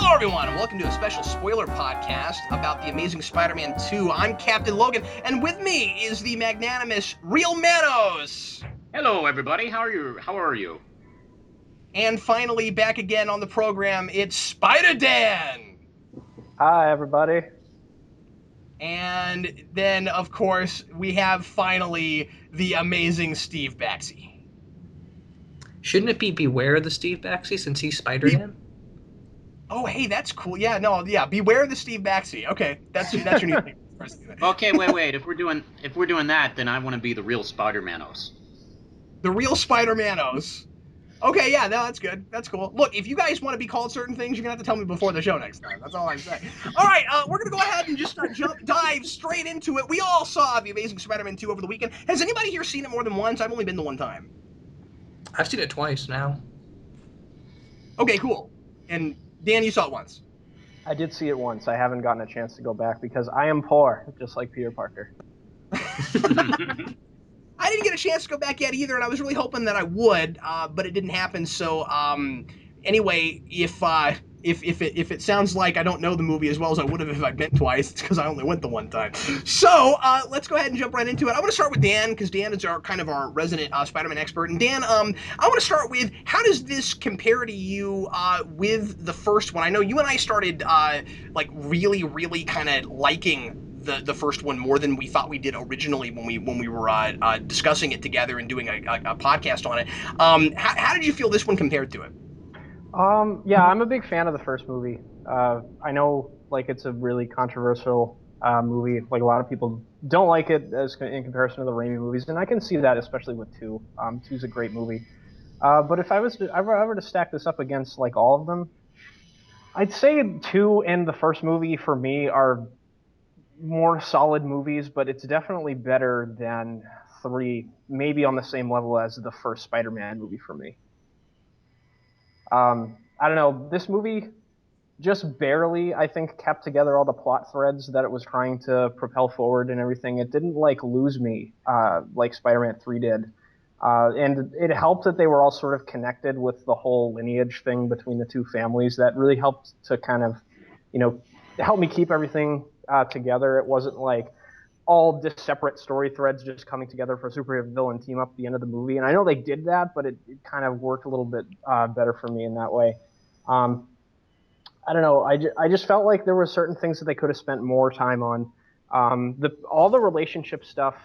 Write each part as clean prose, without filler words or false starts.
Hello, everyone, and welcome to a special spoiler podcast about The Amazing Spider-Man 2. I'm Captain Logan, and with me is the magnanimous TheRealManos. Hello, everybody. How are you? And finally, back again on the program, it's Spider-Dan. Hi, everybody. And then, of course, we have finally the amazing Steve Baxi. Shouldn't it be Beware the Steve Baxi since he's Spider-Man? Oh, hey, that's cool. Yeah, Beware the Steve Baxi. Okay, that's your new thing. Okay, wait. If we're doing that, then I want to be the real SpiderManos. The real Spider-Manos. Okay, yeah, no, that's good. That's cool. Look, if you guys want to be called certain things, you're gonna have to tell me before the show next time. That's all I'm saying. All right, we're gonna go ahead and just dive straight into it. We all saw The Amazing Spider-Man 2 over the weekend. Has anybody here seen it more than once? I've only been the one time. I've seen it twice now. Okay, cool. And Dan, you saw it once. I did see it once. I haven't gotten a chance to go back because I am poor, just like Peter Parker. I didn't get a chance to go back yet either, and I was really hoping that I would, but it didn't happen. So, anyway, if it sounds like I don't know the movie as well as I would have if I'd been twice, it's because I only went the one time. So, let's go ahead and jump right into it. I want to start with Dan because Dan is our resident Spider-Man expert. And Dan, I want to start with how does this compare to you with the first one? I know you and I started really, really kind of liking the first one more than we thought we did originally when we were discussing it together and doing a podcast on it. How did you feel this one compared to it? Yeah, I'm a big fan of the first movie. I know, it's a really controversial movie. Like, a lot of people don't like it in comparison to the Raimi movies, and I can see that, especially with 2. 2's a great movie. But if I were to stack this up against, all of them, I'd say 2 and the first movie, for me, are more solid movies, but it's definitely better than 3, maybe on the same level as the first Spider-Man movie for me. I don't know, this movie just barely, I think, kept together all the plot threads that it was trying to propel forward and everything. It didn't, lose me like Spider-Man 3 did. And it helped that they were all sort of connected with the whole lineage thing between the 2 families. That really helped to kind of, help me keep everything together. It wasn't all just separate story threads just coming together for a superhero villain team up at the end of the movie. And I know they did that, but it kind of worked a little bit better for me in that way. I don't know. I just felt like there were certain things that they could have spent more time on. All the relationship stuff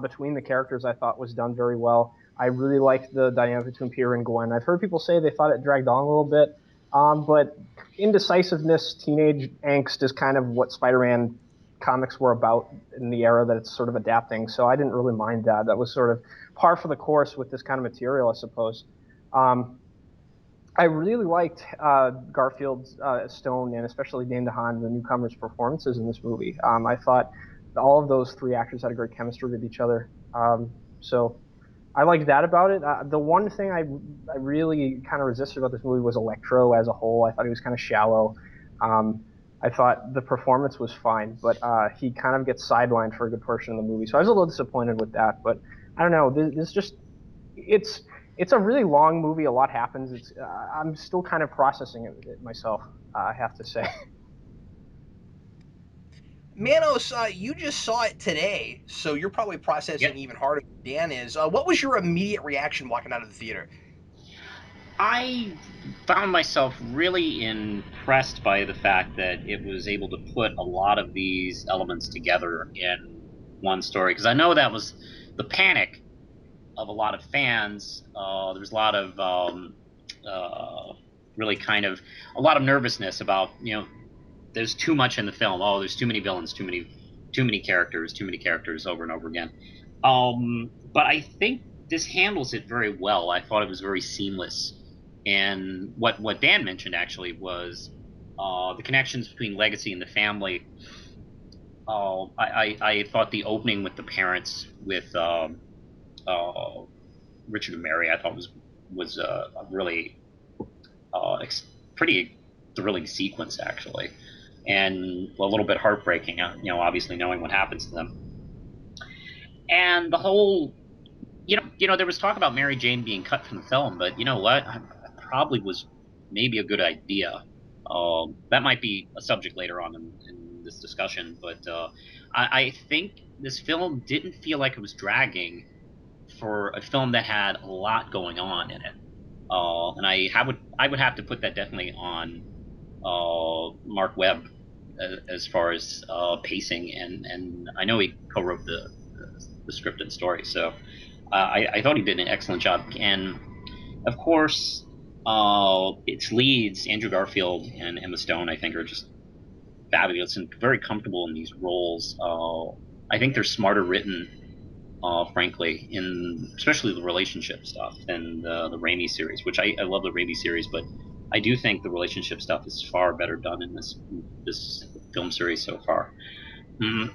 between the characters I thought was done very well. I really liked the dynamic between Peter and Gwen. I've heard people say they thought it dragged on a little bit, but indecisiveness, teenage angst is kind of what Spider-Man comics were about in the era that it's sort of adapting. So I didn't really mind that. That was sort of par for the course with this kind of material, I suppose. I really liked Garfield, Stone, and especially Dane DeHaan, the newcomers' performances in this movie. I thought all of those 3 actors had a great chemistry with each other. So I liked that about it. The one thing I really kind of resisted about this movie was Electro as a whole. I thought he was kind of shallow. I thought the performance was fine, but he kind of gets sidelined for a good portion of the movie. So I was a little disappointed with that. But I don't know. It's a really long movie. A lot happens. I'm still kind of processing it myself, I have to say. Manos, you just saw it today, so you're probably processing even harder than Dan is. What was your immediate reaction walking out of the theater? I found myself really impressed by the fact that it was able to put a lot of these elements together in one story, because I know that was the panic of a lot of fans. There was a lot of really kind of a lot of nervousness about, there's too much in the film. Oh, there's too many villains, too many characters over and over again. But I think this handles it very well. I thought it was very seamless. And what Dan mentioned actually was the connections between Legacy and the family. I thought the opening with the parents with Richard and Mary, I thought was a really pretty thrilling sequence actually, and a little bit heartbreaking. Obviously knowing what happens to them, and the whole, there was talk about Mary Jane being cut from the film, but you know what? It probably was maybe a good idea, That might be a subject later on in this discussion, but I think this film didn't feel like it was dragging for a film that had a lot going on in it. And I would have to put that definitely on Mark Webb as far as pacing, and I know he co-wrote the script and story, so I thought he did an excellent job. And of course, its leads, Andrew Garfield and Emma Stone, I think are just fabulous and very comfortable in these roles. I think they're smarter written, frankly, in especially the relationship stuff than the Raimi series, which I love the Raimi series, but I do think the relationship stuff is far better done in this film series so far.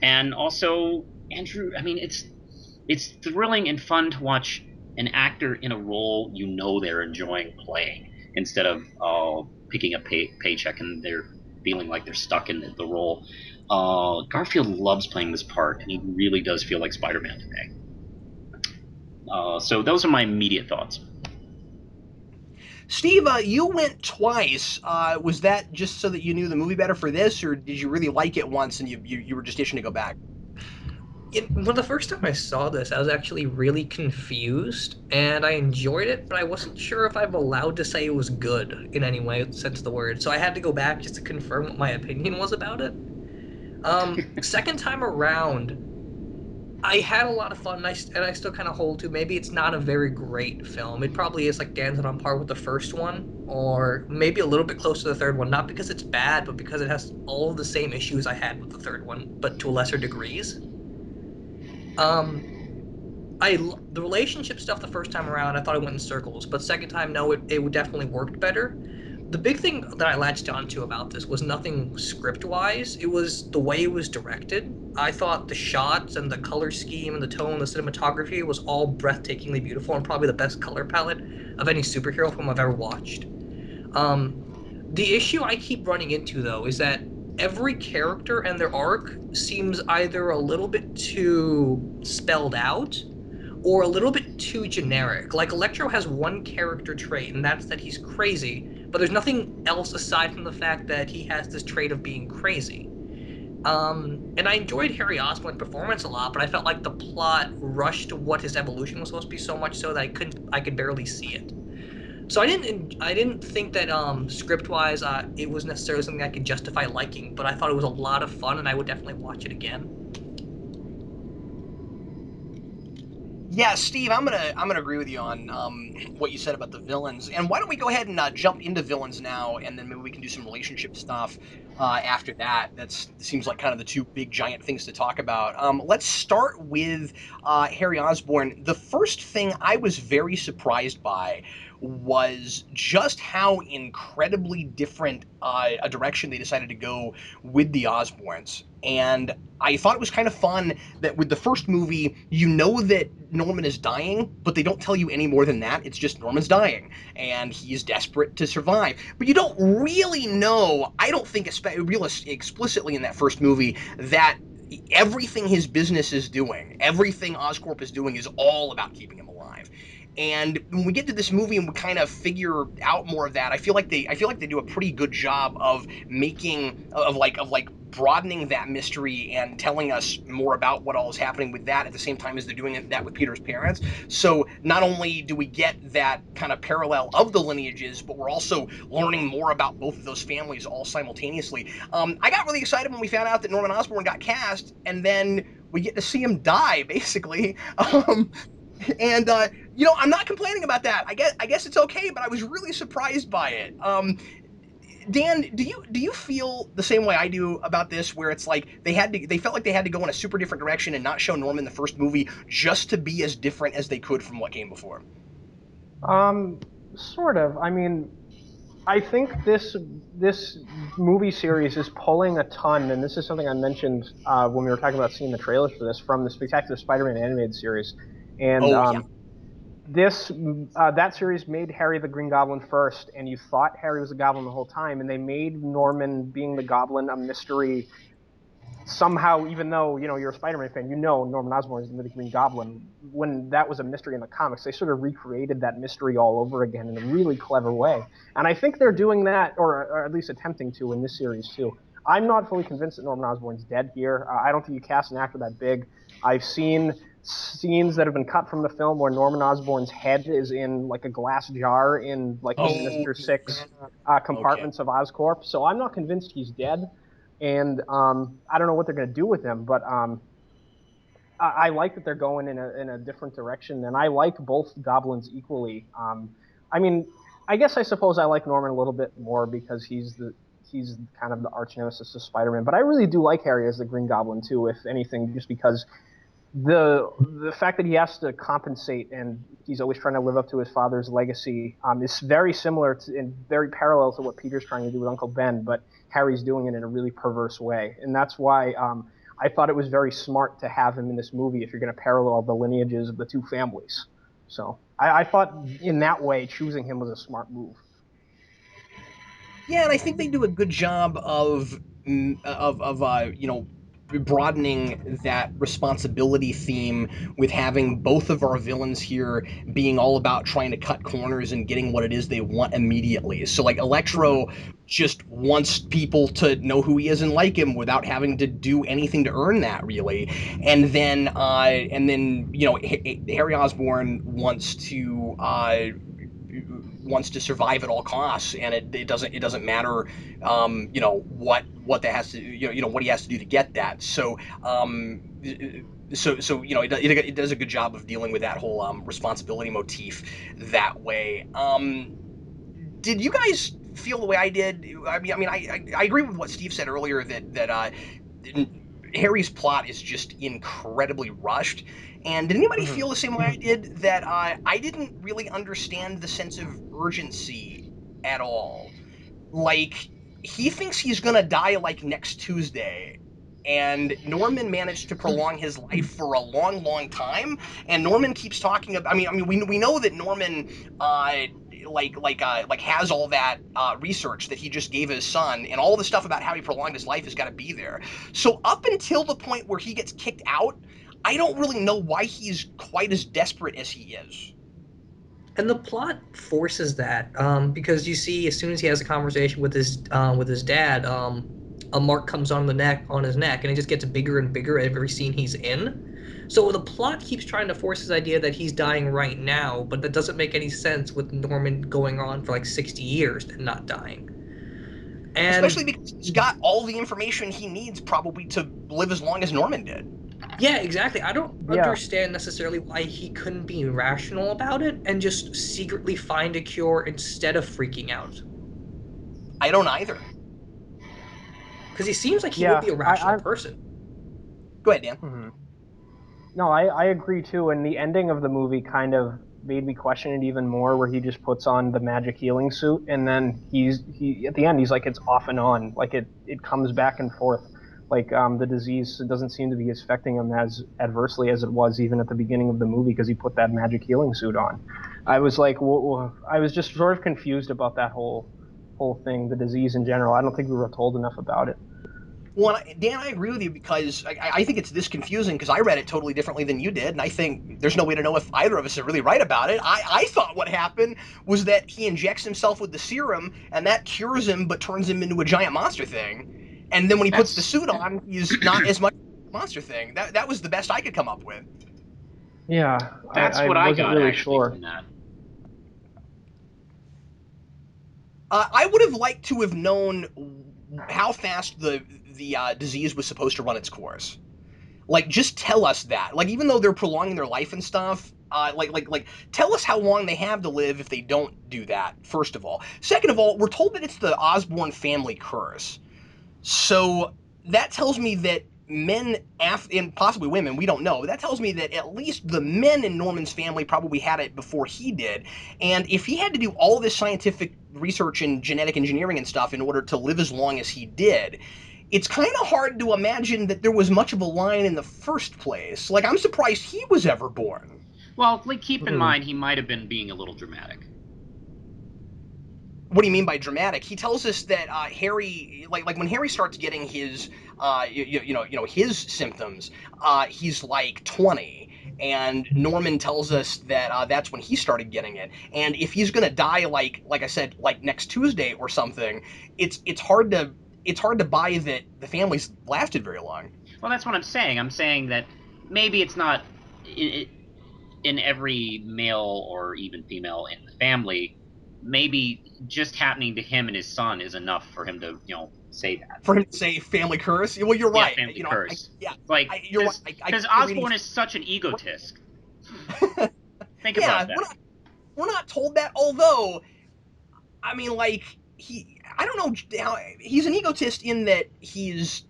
And also Andrew, I mean, it's thrilling and fun to watch an actor in a role you know they're enjoying playing instead of picking a paycheck and they're feeling like they're stuck in the role. Garfield loves playing this part, and he really does feel like Spider-Man to me. So those are my immediate thoughts. Steve, you went twice. Was that just so that you knew the movie better for this, or did you really like it once and you were just itching to go back? Well, the first time I saw this, I was actually really confused, and I enjoyed it, but I wasn't sure if I'm allowed to say it was good in any way, sense of the word. So I had to go back just to confirm what my opinion was about it. Second time around, I had a lot of fun, and I still kind of hold to. Maybe it's not a very great film. It probably is like Dan's on par with the first one, or maybe a little bit close to the third one. Not because it's bad, but because it has all of the same issues I had with the third one, but to lesser degrees. Um, the relationship stuff the first time around, I thought it went in circles, but second time, no, it definitely worked better. The big thing that I latched onto about this was nothing script wise. It was the way it was directed. I thought the shots and the color scheme and the tone, the cinematography was all breathtakingly beautiful and probably the best color palette of any superhero film I've ever watched. Um, the issue I keep running into though is that every character and their arc seems either a little bit too spelled out or a little bit too generic. Like Electro has one character trait, and that's that he's crazy, but there's nothing else aside from the fact that he has this trait of being crazy. And I enjoyed Harry Osborn's performance a lot, but I felt like the plot rushed what his evolution was supposed to be so much so that I could barely see it. So I didn't think that script wise it was necessarily something I could justify liking, but I thought it was a lot of fun and I would definitely watch it again. Yeah, Steve, I'm gonna agree with you on what you said about the villains. And why don't we go ahead and jump into villains now, and then maybe we can do some relationship stuff after that. That seems like kind of the two big giant things to talk about. Let's start with Harry Osborn. The first thing I was very surprised by was just how incredibly different a direction they decided to go with the Osborns. And I thought it was kind of fun that with the first movie, you know that Norman is dying, but they don't tell you any more than that. It's just Norman's dying, and he's desperate to survive. But you don't really know, I don't think explicitly in that first movie, that everything his business is doing, everything Oscorp is doing is all about keeping him alive. And when we get to this movie and we kind of figure out more of that, I feel like they do a pretty good job of making of like broadening that mystery and telling us more about what all is happening with that at the same time as they're doing that with Peter's parents. So not only do we get that kind of parallel of the lineages, but we're also learning more about both of those families all simultaneously. I got really excited when we found out that Norman Osborn got cast, and then we get to see him die, basically. And I'm not complaining about that. I guess it's okay, but I was really surprised by it. Dan, do you feel the same way I do about this, where it's like they felt like they had to go in a super different direction and not show Norman the first movie just to be as different as they could from what came before? Um, Sort of. I mean, I think this movie series is pulling a ton, and this is something I mentioned when we were talking about seeing the trailers for this from the Spectacular Spider-Man animated series, and Oh yeah. this that series made Harry the Green Goblin first, and you thought Harry was a Goblin the whole time, and they made Norman being the Goblin a mystery somehow, even though, you're a Spider-Man fan, Norman Osborn is the Green Goblin. When that was a mystery in the comics, they sort of recreated that mystery all over again in a really clever way. And I think they're doing that, or at least attempting to, in this series too. I'm not fully convinced that Norman Osborn's dead here. I don't think you cast an actor that big. I've seen scenes that have been cut from the film where Norman Osborn's head is in like a glass jar in like the Sinister Six Okay. compartments of Oscorp. So I'm not convinced he's dead. And I don't know what they're going to do with him, but I like that they're going in a different direction, and I like both Goblins equally. I mean, I suppose I like Norman a little bit more because he's kind of the arch nemesis of Spider-Man, but I really do like Harry as the Green Goblin too, if anything, just because the fact that he has to compensate and he's always trying to live up to his father's legacy is very similar to and very parallel to what Peter's trying to do with Uncle Ben, but Harry's doing it in a really perverse way, and that's why I thought it was very smart to have him in this movie if you're going to parallel the lineages of the two families. So I thought in that way choosing him was a smart move. Yeah, and I think they do a good job of broadening that responsibility theme with having both of our villains here being all about trying to cut corners and getting what it is they want immediately. So like Electro just wants people to know who he is and like him without having to do anything to earn that really. And then Harry Osborn wants to survive at all costs, and it doesn't matter, what that has to, what he has to do to get that. It does a good job of dealing with that whole responsibility motif that way. Did you guys feel the way I did? I agree with what Steve said earlier that Harry's plot is just incredibly rushed. And did anybody Mm-hmm. feel the same way I did? That I didn't really understand the sense of urgency at all. Like, he thinks he's gonna die like next Tuesday. And Norman managed to prolong his life for a long, long time. And Norman keeps talking about. We know that Norman, has all that research that he just gave his son, and all the stuff about how he prolonged his life has got to be there. So up until the point where he gets kicked out, I don't really know why he's quite as desperate as he is. And the plot forces that because you see, as soon as he has a conversation with his dad, a mark comes on his neck, and it just gets bigger and bigger every scene he's in. So the plot keeps trying to force this idea that he's dying right now, but that doesn't make any sense with Norman going on for like 60 years and not dying. Especially And because he's got all the information he needs probably to live as long as Norman did. yeah, exactly. I don't Yeah, understand necessarily why he couldn't be rational about it and just secretly find a cure instead of freaking out. I don't either. Because he seems like he would yeah, be a rational person. Go ahead, Dan. mhm. No, I agree too. And the ending of the movie kind of made me question it even more, where he just puts on the magic healing suit, and then he at the end he's like it's off and on, like it comes back and forth. Like the disease doesn't seem to be affecting him as adversely as it was even at the beginning of the movie because he put that magic healing suit on. I was like, I was just sort of confused about that whole thing, the disease in general. I don't think we were told enough about it. Well, Dan, I agree with you because I think it's this confusing because I read it totally differently than you did, and I think there's no way to know if either of us are really right about it. I thought what happened was that he injects himself with the serum, and that cures him but turns him into a giant monster thing. And then when he puts the That's suit on, he's not as much a monster thing. That was the best I could come up with. Yeah, that's I what I wasn't got really actually sure. from that. I would have liked to have known how fast the disease was supposed to run its course. Like, just tell us that. Like, even though they're prolonging their life and stuff, tell us how long they have to live if they don't do that. First of all, second of all, we're told that it's the Osborne family curse. So that tells me that men, and possibly women, we don't know, but that tells me that at least the men in Norman's family probably had it before he did. And if he had to do all this scientific research and genetic engineering and stuff in order to live as long as he did, it's kind of hard to imagine that there was much of a line in the first place. Like, I'm surprised he was ever born. Well, like, keep in Mhm. mind he might have been being a little dramatic. What do you mean by dramatic? He tells us that Harry, like when Harry starts getting his, his symptoms, he's like 20, and Norman tells us that that's when he started getting it. And if he's gonna die, like I said, like next Tuesday or something, it's hard to buy that the family's lasted very long. Well, that's what I'm saying. I'm saying that maybe it's not in every male or even female in the family. Maybe just happening to him and his son is enough for him to, say that. For him to say family curse, well, you're Yeah, right. family curse. Yeah, Like, you're right. because Osborn is such an egotist. Think Yeah, about that. we're not told that. Although, I mean, like I don't know how he's an egotist in that he's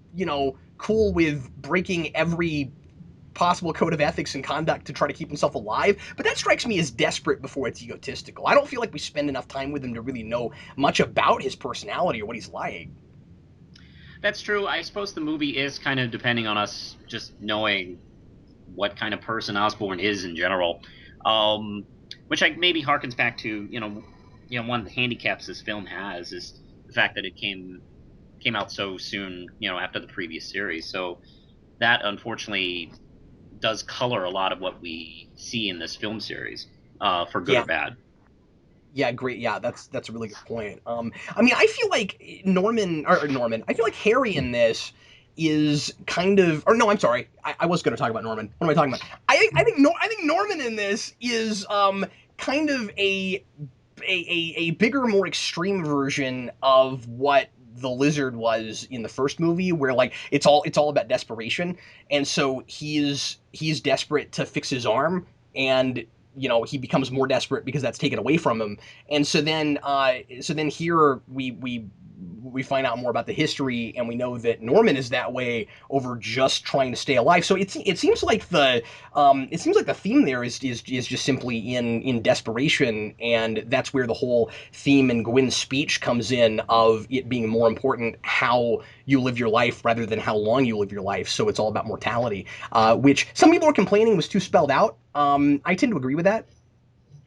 cool with breaking every possible code of ethics and conduct to try to keep himself alive, but that strikes me as desperate before it's egotistical. I don't feel like we spend enough time with him to really know much about his personality or what he's like. That's true. I suppose the movie is kind of depending on us just knowing what kind of person Osborn is in general, which maybe harkens back to one of the handicaps this film has is the fact that it came out so soon, after the previous series. So that unfortunately does color a lot of what we see in this film series, for good Yeah. or bad. Yeah, great. Yeah, that's a really good point. I mean, I feel like Norman. I feel like Harry in this is kind of, or no, I'm sorry. I was going to talk about Norman. What am I talking about? I think Norman in this is kind of a bigger, more extreme version of what the Lizard was in the first movie, where like it's all about desperation, and so he's desperate to fix his arm, and he becomes more desperate because that's taken away from him. And so then here we find out more about the history, and we know that Norman is that way over just trying to stay alive. So it seems like the theme there is just simply in desperation, and that's where the whole theme in Gwen's speech comes in, of it being more important how you live your life rather than how long you live your life. So it's all about mortality, which some people are complaining was too spelled out. I tend to agree with that,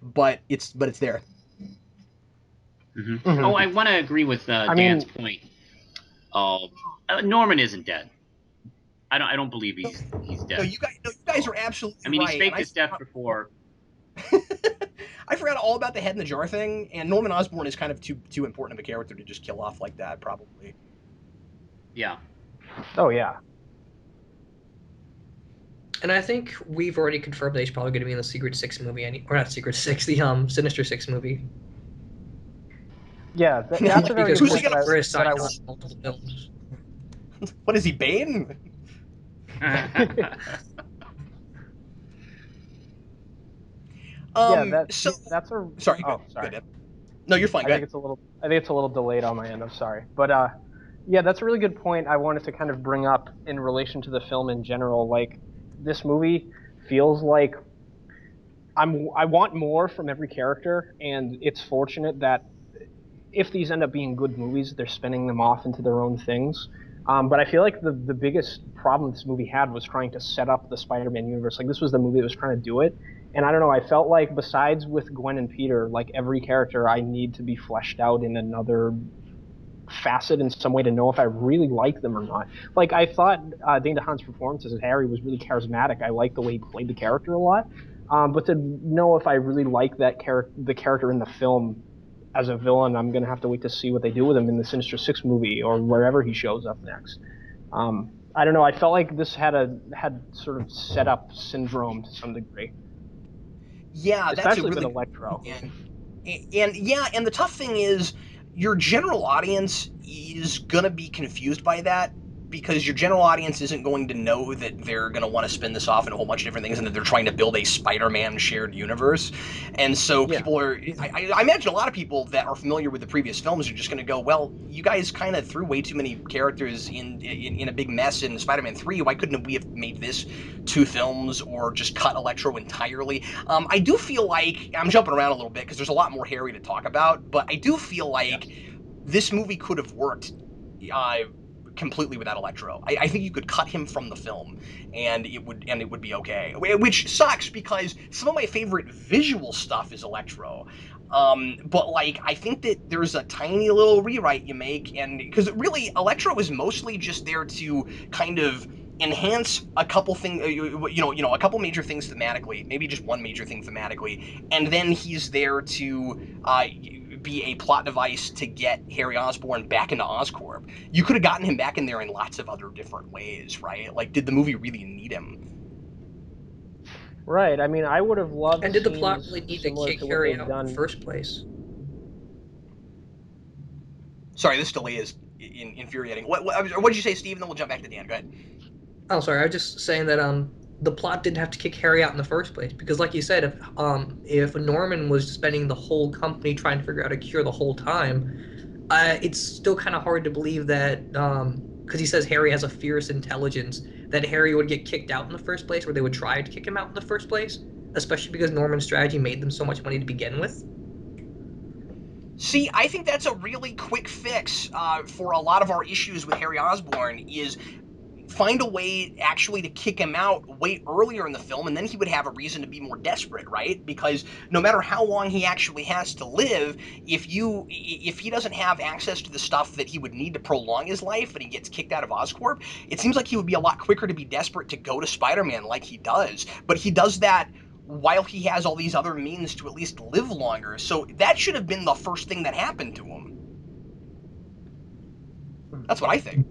but it's there. Mm-hmm. Mhm. Oh, I want to agree with Dan's point. Norman isn't dead. I don't believe he's No, dead. you guys are absolutely I mean, he's right. faked his death before. I forgot all about the head in the jar thing, and Norman Osborn is kind of too important of a character to just kill off like that, probably. Yeah. Oh yeah. And I think we've already confirmed that he's probably going to be in the Secret Six movie, or not Secret Six, the Sinister Six movie. Yeah, that's a very Because good who's he point gonna? We're that I assigned on multiple films. What is he, Bane? Yeah, that So that's a sorry. Good. oh sorry. Good. No, you're fine. I Go think ahead. it's a little delayed on my end. I'm sorry. But yeah, that's a really good point I wanted to kind of bring up in relation to the film in general. Like this movie feels like I want more from every character, and it's fortunate that if these end up being good movies, they're spinning them off into their own things. But I feel like the biggest problem this movie had was trying to set up the Spider-Man universe. Like this was the movie that was trying to do it, and I don't know. I felt like besides with Gwen and Peter, like every character I need to be fleshed out in another facet in some way to know if I really like them or not. Like I thought Dane DeHaan's performance as Harry was really charismatic. I liked the way he played the character a lot. But to know if I really like the character in the film as a villain, I'm gonna have to wait to see what they do with him in the Sinister Six movie or wherever he shows up next. I don't know. I felt like this had sort of set up syndrome to some degree, Yeah, that's a especially with really good Electro. point. And yeah, and the tough thing is your general audience is gonna be confused by that, because your general audience isn't going to know that they're going to want to spin this off in a whole bunch of different things, and that they're trying to build a Spider-Man shared universe. And so Yeah. people are, I imagine a lot of people that are familiar with the previous films are just going to go, well, you guys kind of threw way too many characters in a big mess in Spider-Man 3. Why couldn't we have made this 2 films, or just cut Electro entirely? I do feel like, I'm jumping around a little bit because there's a lot more Harry to talk about, but I do feel like this movie could have worked uh, completely without Electro. I think you could cut him from the film, and it would be okay. Which sucks, because some of my favorite visual stuff is Electro. But like, I think that there's a tiny little rewrite you make, and because really, Electro is mostly just there to kind of enhance a couple things, a couple major things thematically, maybe just one major thing thematically, and then he's there to be a plot device to get Harry Osborn back into Oscorp. You could have gotten him back in there in lots of other different ways, right? Like, did the movie really need him? Right. I mean, I would have loved And did the plot scenes really need to similar kick to what Harry they've out in the done. first place? Sorry, this delay is infuriating. What did you say, Steve? And then we'll jump back to Dan. Go ahead. Oh, sorry. I was just saying that the plot didn't have to kick Harry out in the first place because, like you said, if Norman was spending the whole company trying to figure out a cure the whole time, it's still kind of hard to believe that because he says Harry has a fierce intelligence, that Harry would get kicked out in the first place, or they would try to kick him out in the first place, especially because Norman's strategy made them so much money to begin with. See, I think that's a really quick fix for a lot of our issues with Harry Osborn is find a way actually to kick him out way earlier in the film, and then he would have a reason to be more desperate, right? Because no matter how long he actually has to live, if he doesn't have access to the stuff that he would need to prolong his life and he gets kicked out of Oscorp, it seems like he would be a lot quicker to be desperate to go to Spider-Man like he does. But he does that while he has all these other means to at least live longer. So that should have been the first thing that happened to him. That's what I think.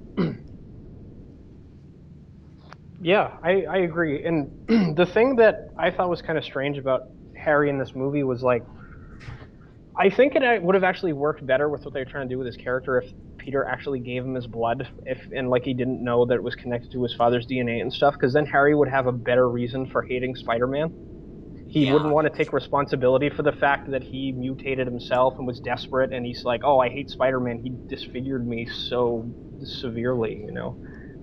Yeah, I agree. And the thing that I thought was kind of strange about Harry in this movie was like, I think it would have actually worked better with what they were trying to do with his character if Peter actually gave him his blood, and like he didn't know that it was connected to his father's DNA and stuff, because then Harry would have a better reason for hating Spider-Man. He Yeah. wouldn't want to take responsibility for the fact that he mutated himself and was desperate, and he's like, oh, I hate Spider-Man. He disfigured me so severely, you know.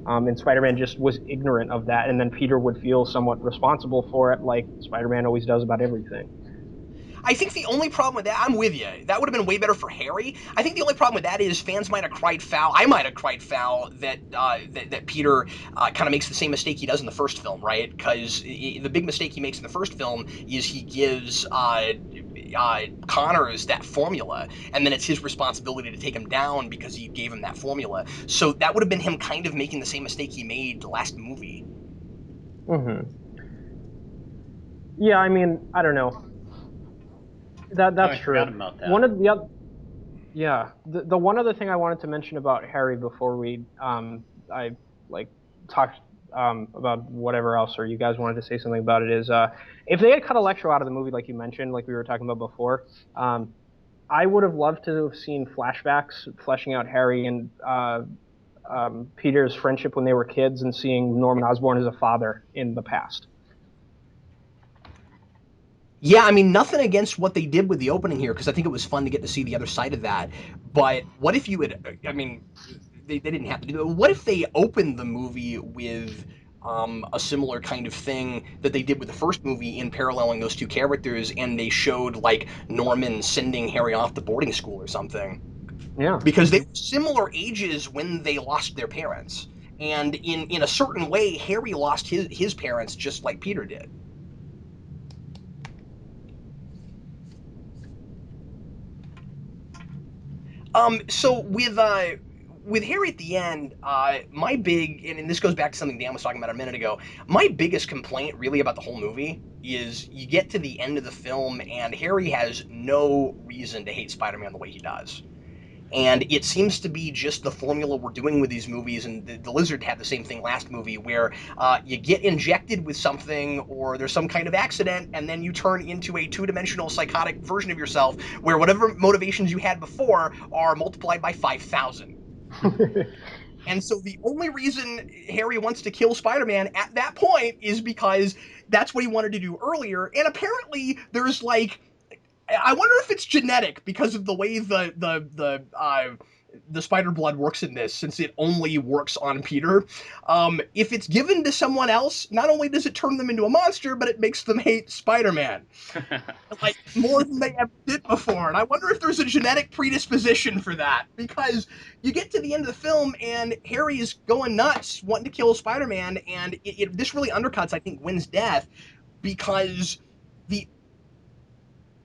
And Spider-Man just was ignorant of that, and then Peter would feel somewhat responsible for it, like Spider-Man always does about everything. I think the only problem with that, I'm with you. That would have been way better for Harry. I think the only problem with that is fans might have cried foul. I might have cried foul that Peter kind of makes the same mistake he does in the first film, right? Because the big mistake he makes in the first film is he gives Connors that formula, and then it's his responsibility to take him down because he gave him that formula. So that would have been him kind of making the same mistake he made the last movie. Mm-hmm. Yeah, I mean, I don't know. Oh, That's I forgot true. about One that. of the other, yeah, the one other thing I wanted to mention about Harry before we I like talked about whatever else, or you guys wanted to say something about it, is if they had cut Electro out of the movie, like you mentioned, like we were talking about before, I would have loved to have seen flashbacks fleshing out Harry and Peter's friendship when they were kids, and seeing Norman Osborn as a father in the past. Yeah, I mean, nothing against what they did with the opening here, because I think it was fun to get to see the other side of that. But what if you had, I mean, they didn't have to do it. What if they opened the movie with a similar kind of thing that they did with the first movie in paralleling those two characters, and they showed, like, Norman sending Harry off to boarding school or something? Yeah. Because they were similar ages when they lost their parents. And in a certain way, Harry lost his parents just like Peter did. So with Harry at the end, my big and this goes back to something Dan was talking about a minute ago. My biggest complaint really about the whole movie is you get to the end of the film and Harry has no reason to hate Spider-Man the way he does. And it seems to be just the formula we're doing with these movies, and the Lizard had the same thing last movie, where you get injected with something, or there's some kind of accident, and then you turn into a two-dimensional psychotic version of yourself, where whatever motivations you had before are multiplied by 5,000. And so the only reason Harry wants to kill Spider-Man at that point is because that's what he wanted to do earlier, and apparently there's like I wonder if it's genetic because of the way the spider blood works in this, since it only works on Peter. If it's given to someone else, not only does it turn them into a monster, but it makes them hate Spider-Man like more than they ever did before. And I wonder if there's a genetic predisposition for that, because you get to the end of the film and Harry's going nuts wanting to kill Spider-Man, and this really undercuts, I think, Gwen's death because the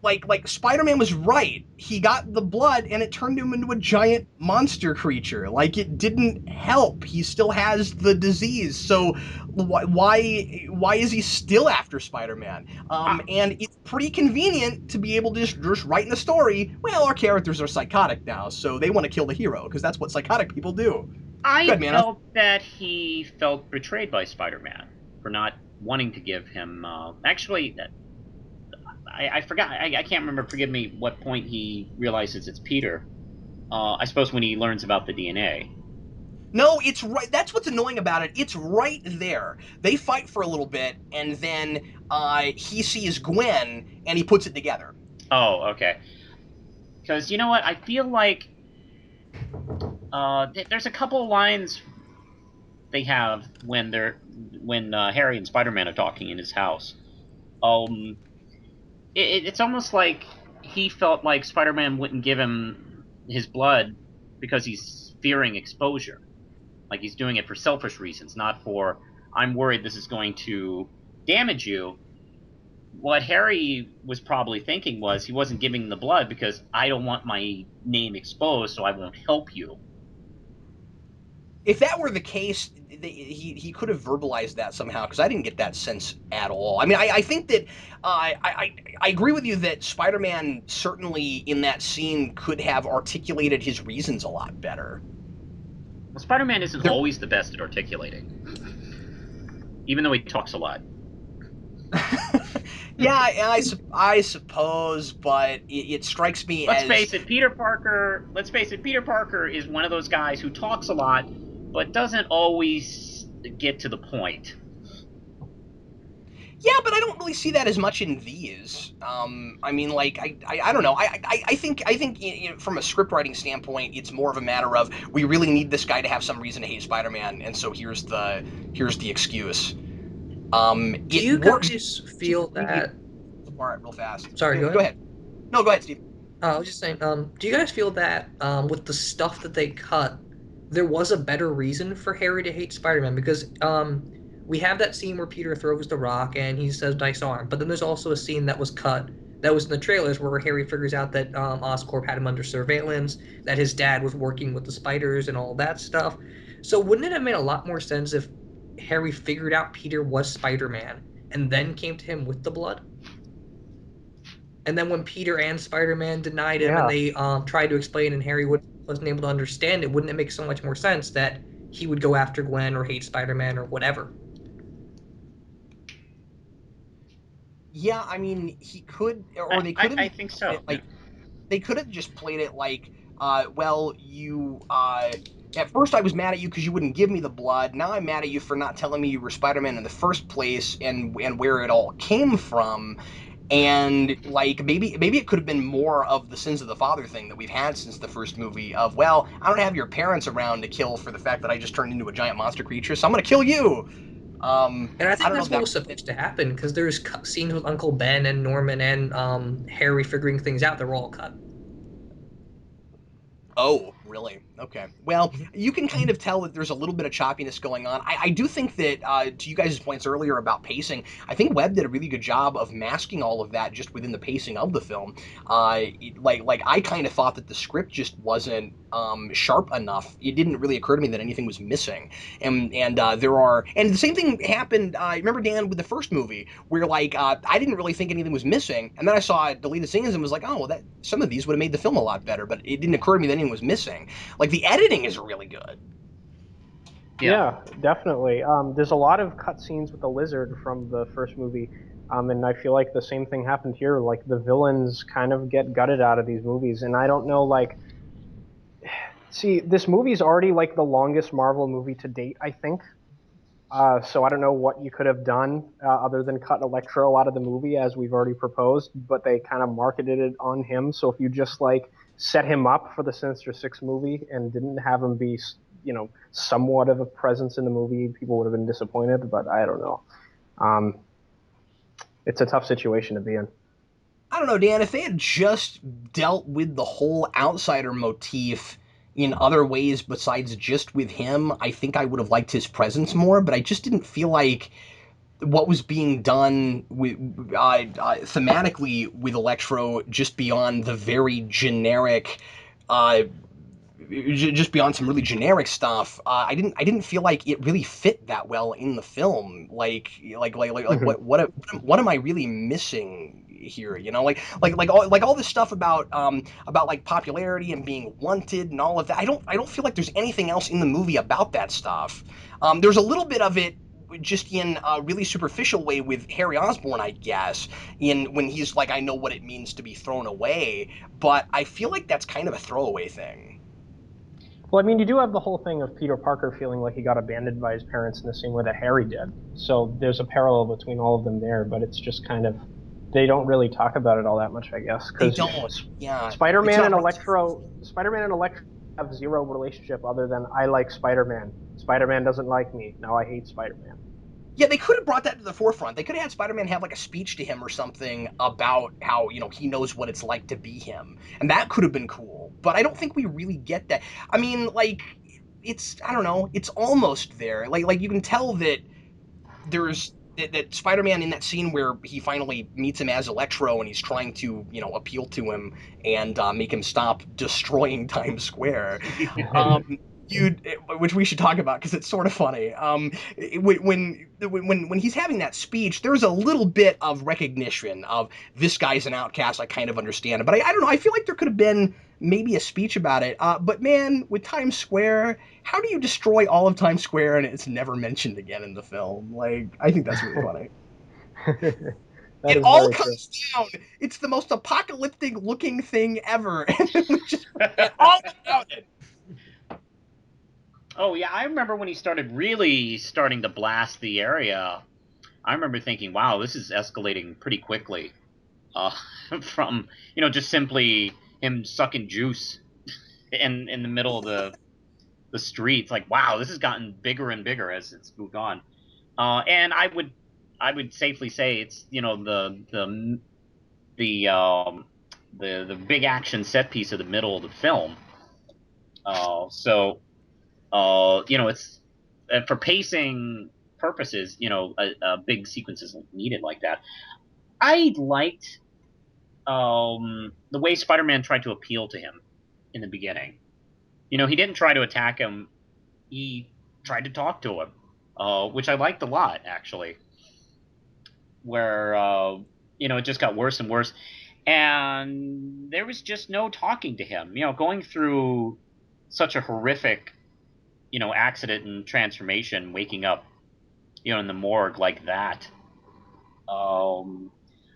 like Spider-Man was right. He got the blood and it turned him into a giant monster creature. Like, it didn't help. He still has the disease. So why is he still after Spider-Man? And it's pretty convenient to be able to just write in the story, well, our characters are psychotic now, so they want to kill the hero, because that's what psychotic people do. I Good, man. felt that he felt betrayed by Spider-Man for not wanting to give him. Actually, I forgot. I can't remember. Forgive me. What point he realizes it's Peter? I suppose when he learns about the DNA. No, it's right. That's what's annoying about it. It's right there. They fight for a little bit, and then he sees Gwen, and he puts it together. Oh, okay. Because you know what? I feel like there's a couple of lines they have when Harry and Spider-Man are talking in his house. Um, it's almost like he felt like Spider-Man wouldn't give him his blood because he's fearing exposure. Like he's doing it for selfish reasons, not for I'm worried this is going to damage you. What Harry was probably thinking was he wasn't giving the blood because I don't want my name exposed, so I won't help you. If that were the case, he could have verbalized that somehow, because I didn't get that sense at all. I mean, I think that I agree with you that Spider-Man certainly in that scene could have articulated his reasons a lot better. Well, Spider-Man isn't always the best at articulating, even though he talks a lot. Yeah, I suppose, but it strikes me Let's as... face it, Peter Parker is one of those guys who talks a lot, but doesn't always get to the point. Yeah, but I don't really see that as much in these. I mean, like, I don't know. I think you know, from a script writing standpoint, it's more of a matter of we really need this guy to have some reason to hate Spider-Man, and so here's the excuse. Do It you works. guys feel that? Apart real fast. Sorry, go Go ahead. ahead. No, go ahead, Steve. I was just saying, do you guys feel that with the stuff that they cut, there was a better reason for Harry to hate Spider-Man? Because we have that scene where Peter throws the rock and he says nice arm, but then there's also a scene that was cut that was in the trailers where Harry figures out that Oscorp had him under surveillance, that his dad was working with the spiders and all that stuff. So wouldn't it have made a lot more sense if Harry figured out Peter was Spider-Man and then came to him with the blood? And then when Peter and Spider-Man denied him and they tried to explain and Harry wasn't able to understand it, wouldn't it make so much more sense that he would go after Gwen or hate Spider-Man or whatever? Yeah, I mean, he could, or they could have. I think so. Like, they could have just played it like, well, you, at first I was mad at you because you wouldn't give me the blood. Now I'm mad at you for not telling me you were Spider-Man in the first place and where it all came from. And like maybe it could have been more of the sins of the father thing that we've had since the first movie of, well, I don't have your parents around to kill for the fact that I just turned into a giant monster creature, so I'm gonna kill you. And I think I don't know that's if what that was supposed to happen because there's scenes with Uncle Ben and Norman and Harry figuring things out that were all cut. Oh, really? Okay. Well, you can kind of tell that there's a little bit of choppiness going on. I do think that, to you guys' points earlier about pacing, I think Webb did a really good job of masking all of that just within the pacing of the film. Like I kind of thought that the script just wasn't sharp enough. It didn't really occur to me that anything was missing. And the same thing happened. Remember, Dan, with the first movie, where like I didn't really think anything was missing, and then I saw deleted scenes and was like, oh, well, that some of these would have made the film a lot better, but it didn't occur to me that anything was missing. Like the editing is really good. Yeah, definitely. There's a lot of cutscenes with the lizard from the first movie, and I feel like the same thing happened here. Like the villains kind of get gutted out of these movies, and I don't know. Like, see, this movie's already like the longest Marvel movie to date, I think. So I don't know what you could have done other than cut Electro out of the movie, as we've already proposed. But they kind of marketed it on him. So if you just like set him up for the Sinister Six movie and didn't have him be, somewhat of a presence in the movie, people would have been disappointed. But I don't know. Um, it's a tough situation to be in. I don't know, Dan, if they had just dealt with the whole outsider motif in other ways besides just with him, I think I would have liked his presence more, but I just didn't feel like what was being done with thematically with Electro, just beyond the very generic, uh, just beyond some really generic stuff. I didn't feel like it really fit that well in the film. Like Mhm. what am I really missing here? You know, like all this stuff about like popularity and being wanted and all of that. I don't feel like there's anything else in the movie about that stuff. There's a little bit of it just in a really superficial way with Harry Osborn, I guess, in when he's like, I know what it means to be thrown away, but I feel like that's kind of a throwaway thing. Well, I mean, you do have the whole thing of Peter Parker feeling like he got abandoned by his parents in the same way that Harry did. So there's a parallel between all of them there, but it's just kind of they don't really talk about it all that much, I guess, They because don't. Yeah, it's Spider-Man not and brought. Spider-Man and Electro have zero relationship other than I like Spider-Man. Spider-Man doesn't like me. Now I hate Spider-Man. Yeah, they could have brought that to the forefront. They could have had Spider-Man have like a speech to him or something about how, he knows what it's like to be him. And that could have been cool. But I don't think we really get that. I mean, like it's I don't know, it's almost there. Like you can tell that that Spider-Man in that scene where he finally meets him as Electro and he's trying to, appeal to him and make him stop destroying Times Square. Um, you, which we should talk about because it's sort of funny. When he's having that speech, there's a little bit of recognition of this guy's an outcast. I kind of understand it, but I don't know. I feel like there could have been maybe a speech about it. But man, with Times Square, how do you destroy all of Times Square and it's never mentioned again in the film? Like, I think that's really funny. That It is all very true. comes down. It's the most apocalyptic looking thing ever, and then we just forget all about it. Oh yeah, I remember when he started really starting to blast the area. I remember thinking, "Wow, this is escalating pretty quickly." Uh, from just simply him sucking juice in the middle of the streets. Like, wow, this has gotten bigger and bigger as it's moved on. And I would safely say it's the the big action set piece of the middle of the film. So it's for pacing purposes, a big sequence isn't needed like that. I liked the way Spider-Man tried to appeal to him in the beginning. He didn't try to attack him; he tried to talk to him, which I liked a lot, actually. Where it just got worse and worse, and there was just no talking to him. Going through such a horrific, accident and transformation, waking up, in the morgue like that. Um,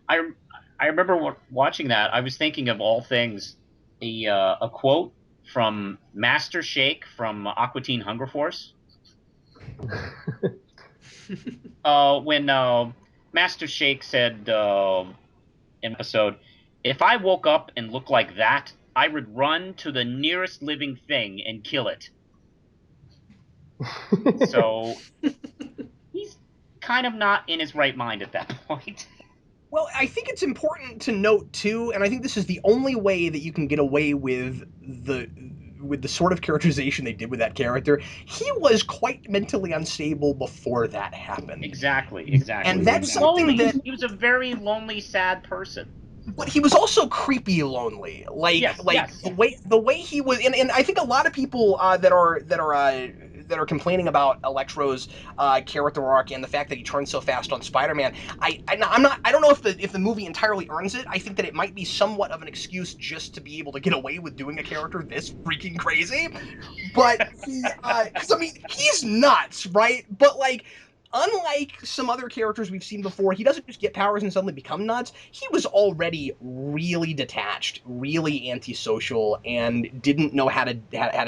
I I remember watching that. I was thinking of all things a quote from Master Shake from Aqua Teen Hunger Force. When Master Shake said in episode, "If I woke up and looked like that, I would run to the nearest living thing and kill it." So he's kind of not in his right mind at that point. Well, I think it's important to note too, and I think this is the only way that you can get away with the sort of characterization they did with that character. He was quite mentally unstable before that happened, Exactly, and exactly. He that's was something lonely. that. He was a very lonely, sad person. But he was also creepy lonely. Like Yes, like yes. the way he was, and I think a lot of people that are complaining about Electro's character arc and the fact that he turned so fast on Spider-Man. I'm not. I don't know if the movie entirely earns it. I think that it might be somewhat of an excuse just to be able to get away with doing a character this freaking crazy. But because I mean, he's nuts, right? But like, unlike some other characters we've seen before, he doesn't just get powers and suddenly become nuts. He was already really detached, really antisocial, and didn't know how to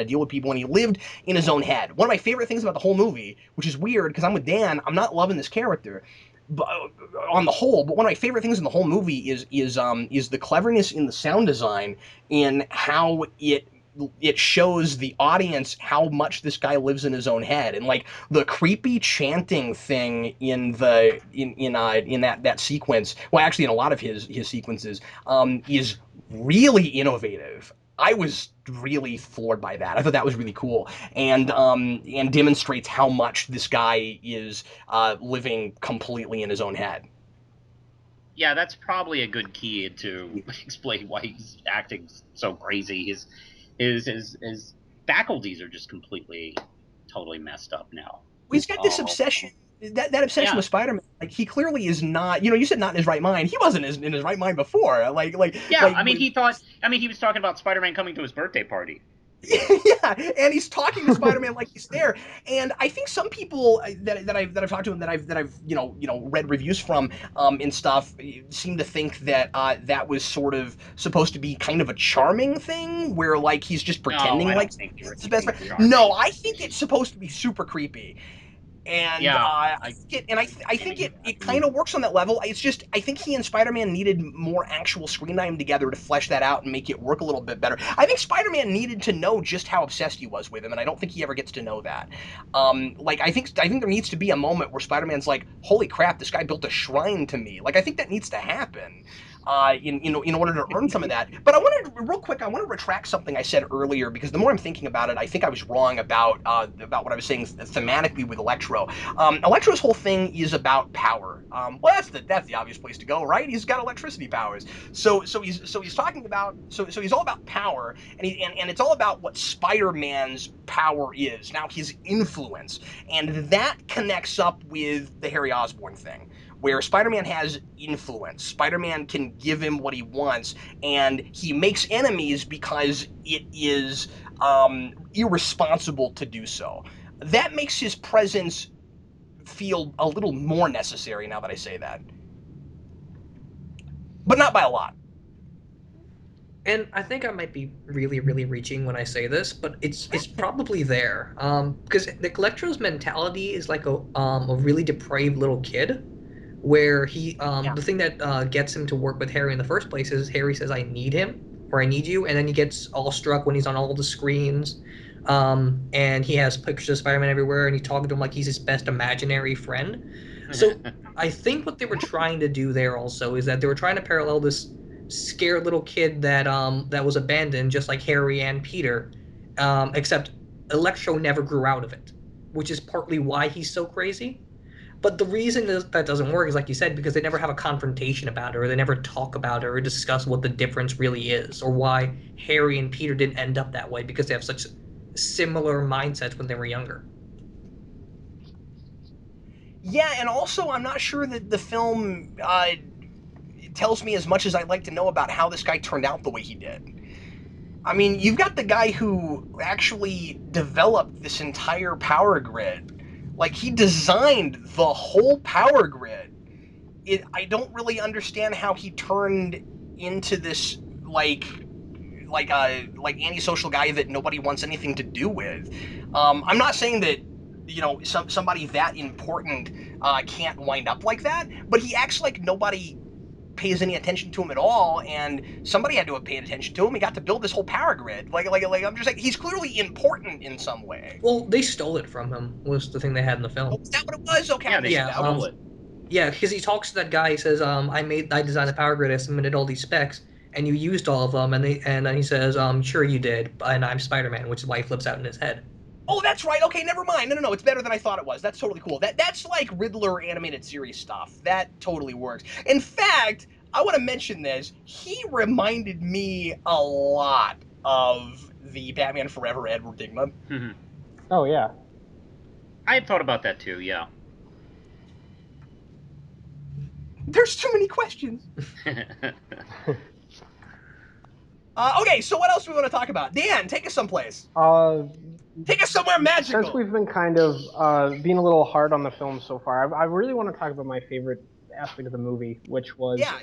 deal with people, and he lived in his own head. One of my favorite things about the whole movie, which is weird because I'm with Dan, I'm not loving this character. But on the whole, but one of my favorite things in the whole movie is the cleverness in the sound design and how it shows the audience how much this guy lives in his own head, and like the creepy chanting thing in that sequence, well actually in a lot of his sequences, is really innovative. I was really floored by that. I thought that was really cool, and demonstrates how much this guy is living completely in his own head. Yeah, that's probably a good key to explain why he's acting so crazy. His faculties are just completely, totally messed up now. He's got this Oh, obsession. That obsession yeah, with Spider-Man, like he clearly is not. You said not in his right mind. He wasn't in his right mind before. yeah. I mean, he thought. I mean, he was talking about Spider-Man coming to his birthday party. Yeah, and he's talking to Spider-Man like he's there. And I think some people that I've talked to and that I've read reviews from and stuff seem to think that that was sort of supposed to be kind of a charming thing where like he's just No, pretending I like don't think it's his he's best being friend. No, charming. I think it's supposed to be super creepy. And Yeah, I think it kind of works on that level. It's just I think he and Spider-Man needed more actual screen time together to flesh that out and make it work a little bit better. I think Spider-Man needed to know just how obsessed he was with him, and I don't think he ever gets to know that. Like I think there needs to be a moment where Spider-Man's like, "Holy crap, this guy built a shrine to me." Like I think that needs to happen. In order to earn some of that. But I wanted real quick. I want to retract something I said earlier because the more I'm thinking about it, I think I was wrong about what I was saying thematically with Electro. Electro's whole thing is about power. Well, that's the obvious place to go, right? He's got electricity powers. So he's talking about so he's all about power, and it's all about what Spider-Man's power is now, his influence, and that connects up with the Harry Osborn thing where Spider-Man has influence. Spider-Man can give him what he wants, and he makes enemies because it is irresponsible to do so. That makes his presence feel a little more necessary now that I say that, but not by a lot. And I think I might be really, really reaching when I say this, but it's probably there. Because the Electro's mentality is like a really depraved little kid, where he Yeah. the thing that gets him to work with Harry in the first place is Harry says I need him or I need you, and then he gets all struck when he's on all the screens, and he has pictures of Spider-Man everywhere, and he's talking to him like he's his best imaginary friend. So I think what they were trying to do there also is that they were trying to parallel this scared little kid that was abandoned, just like Harry and Peter, except Electro never grew out of it, which is partly why he's so crazy. But the reason that doesn't work is, like you said, because they never have a confrontation about it, or they never talk about it, or discuss what the difference really is, or why Harry and Peter didn't end up that way because they have such similar mindsets when they were younger. Yeah, and also I'm not sure that the film tells me as much as I'd like to know about how this guy turned out the way he did. I mean, you've got the guy who actually developed this entire power grid. Like he designed the whole power grid. I don't really understand how he turned into this like antisocial guy that nobody wants anything to do with. I'm not saying that somebody that important can't wind up like that, but he acts like nobody pays any attention to him at all, and somebody had to have paid attention to him. He got to build this whole power grid. Like I'm just like he's clearly important in some way. Well, they stole it from him, was the thing they had in the Oh, film. is that what it was? Okay, I yeah, they missed Yeah, that. Okay. stole it. yeah, because he talks to that guy. He says, I designed the power grid. I submitted all these specs, and you used all of them." And then he says, "Sure you did, and I'm Spider-Man," which is why he flips out in his head. Oh, that's right. Okay, never mind. No. It's better than I thought it was. That's totally cool. That's like Riddler animated series stuff. That totally works. In fact, I want to mention this. He reminded me a lot of the Batman Forever Edward Digma. Oh yeah. I had thought about that too. Yeah. There's too many questions. Okay, so what else do we want to talk about? Dan, take us someplace. Uh, Take us somewhere since magical. we've been kind of being a little hard on the film so far, I really want to talk about my favorite aspect of the movie, which was Yeah.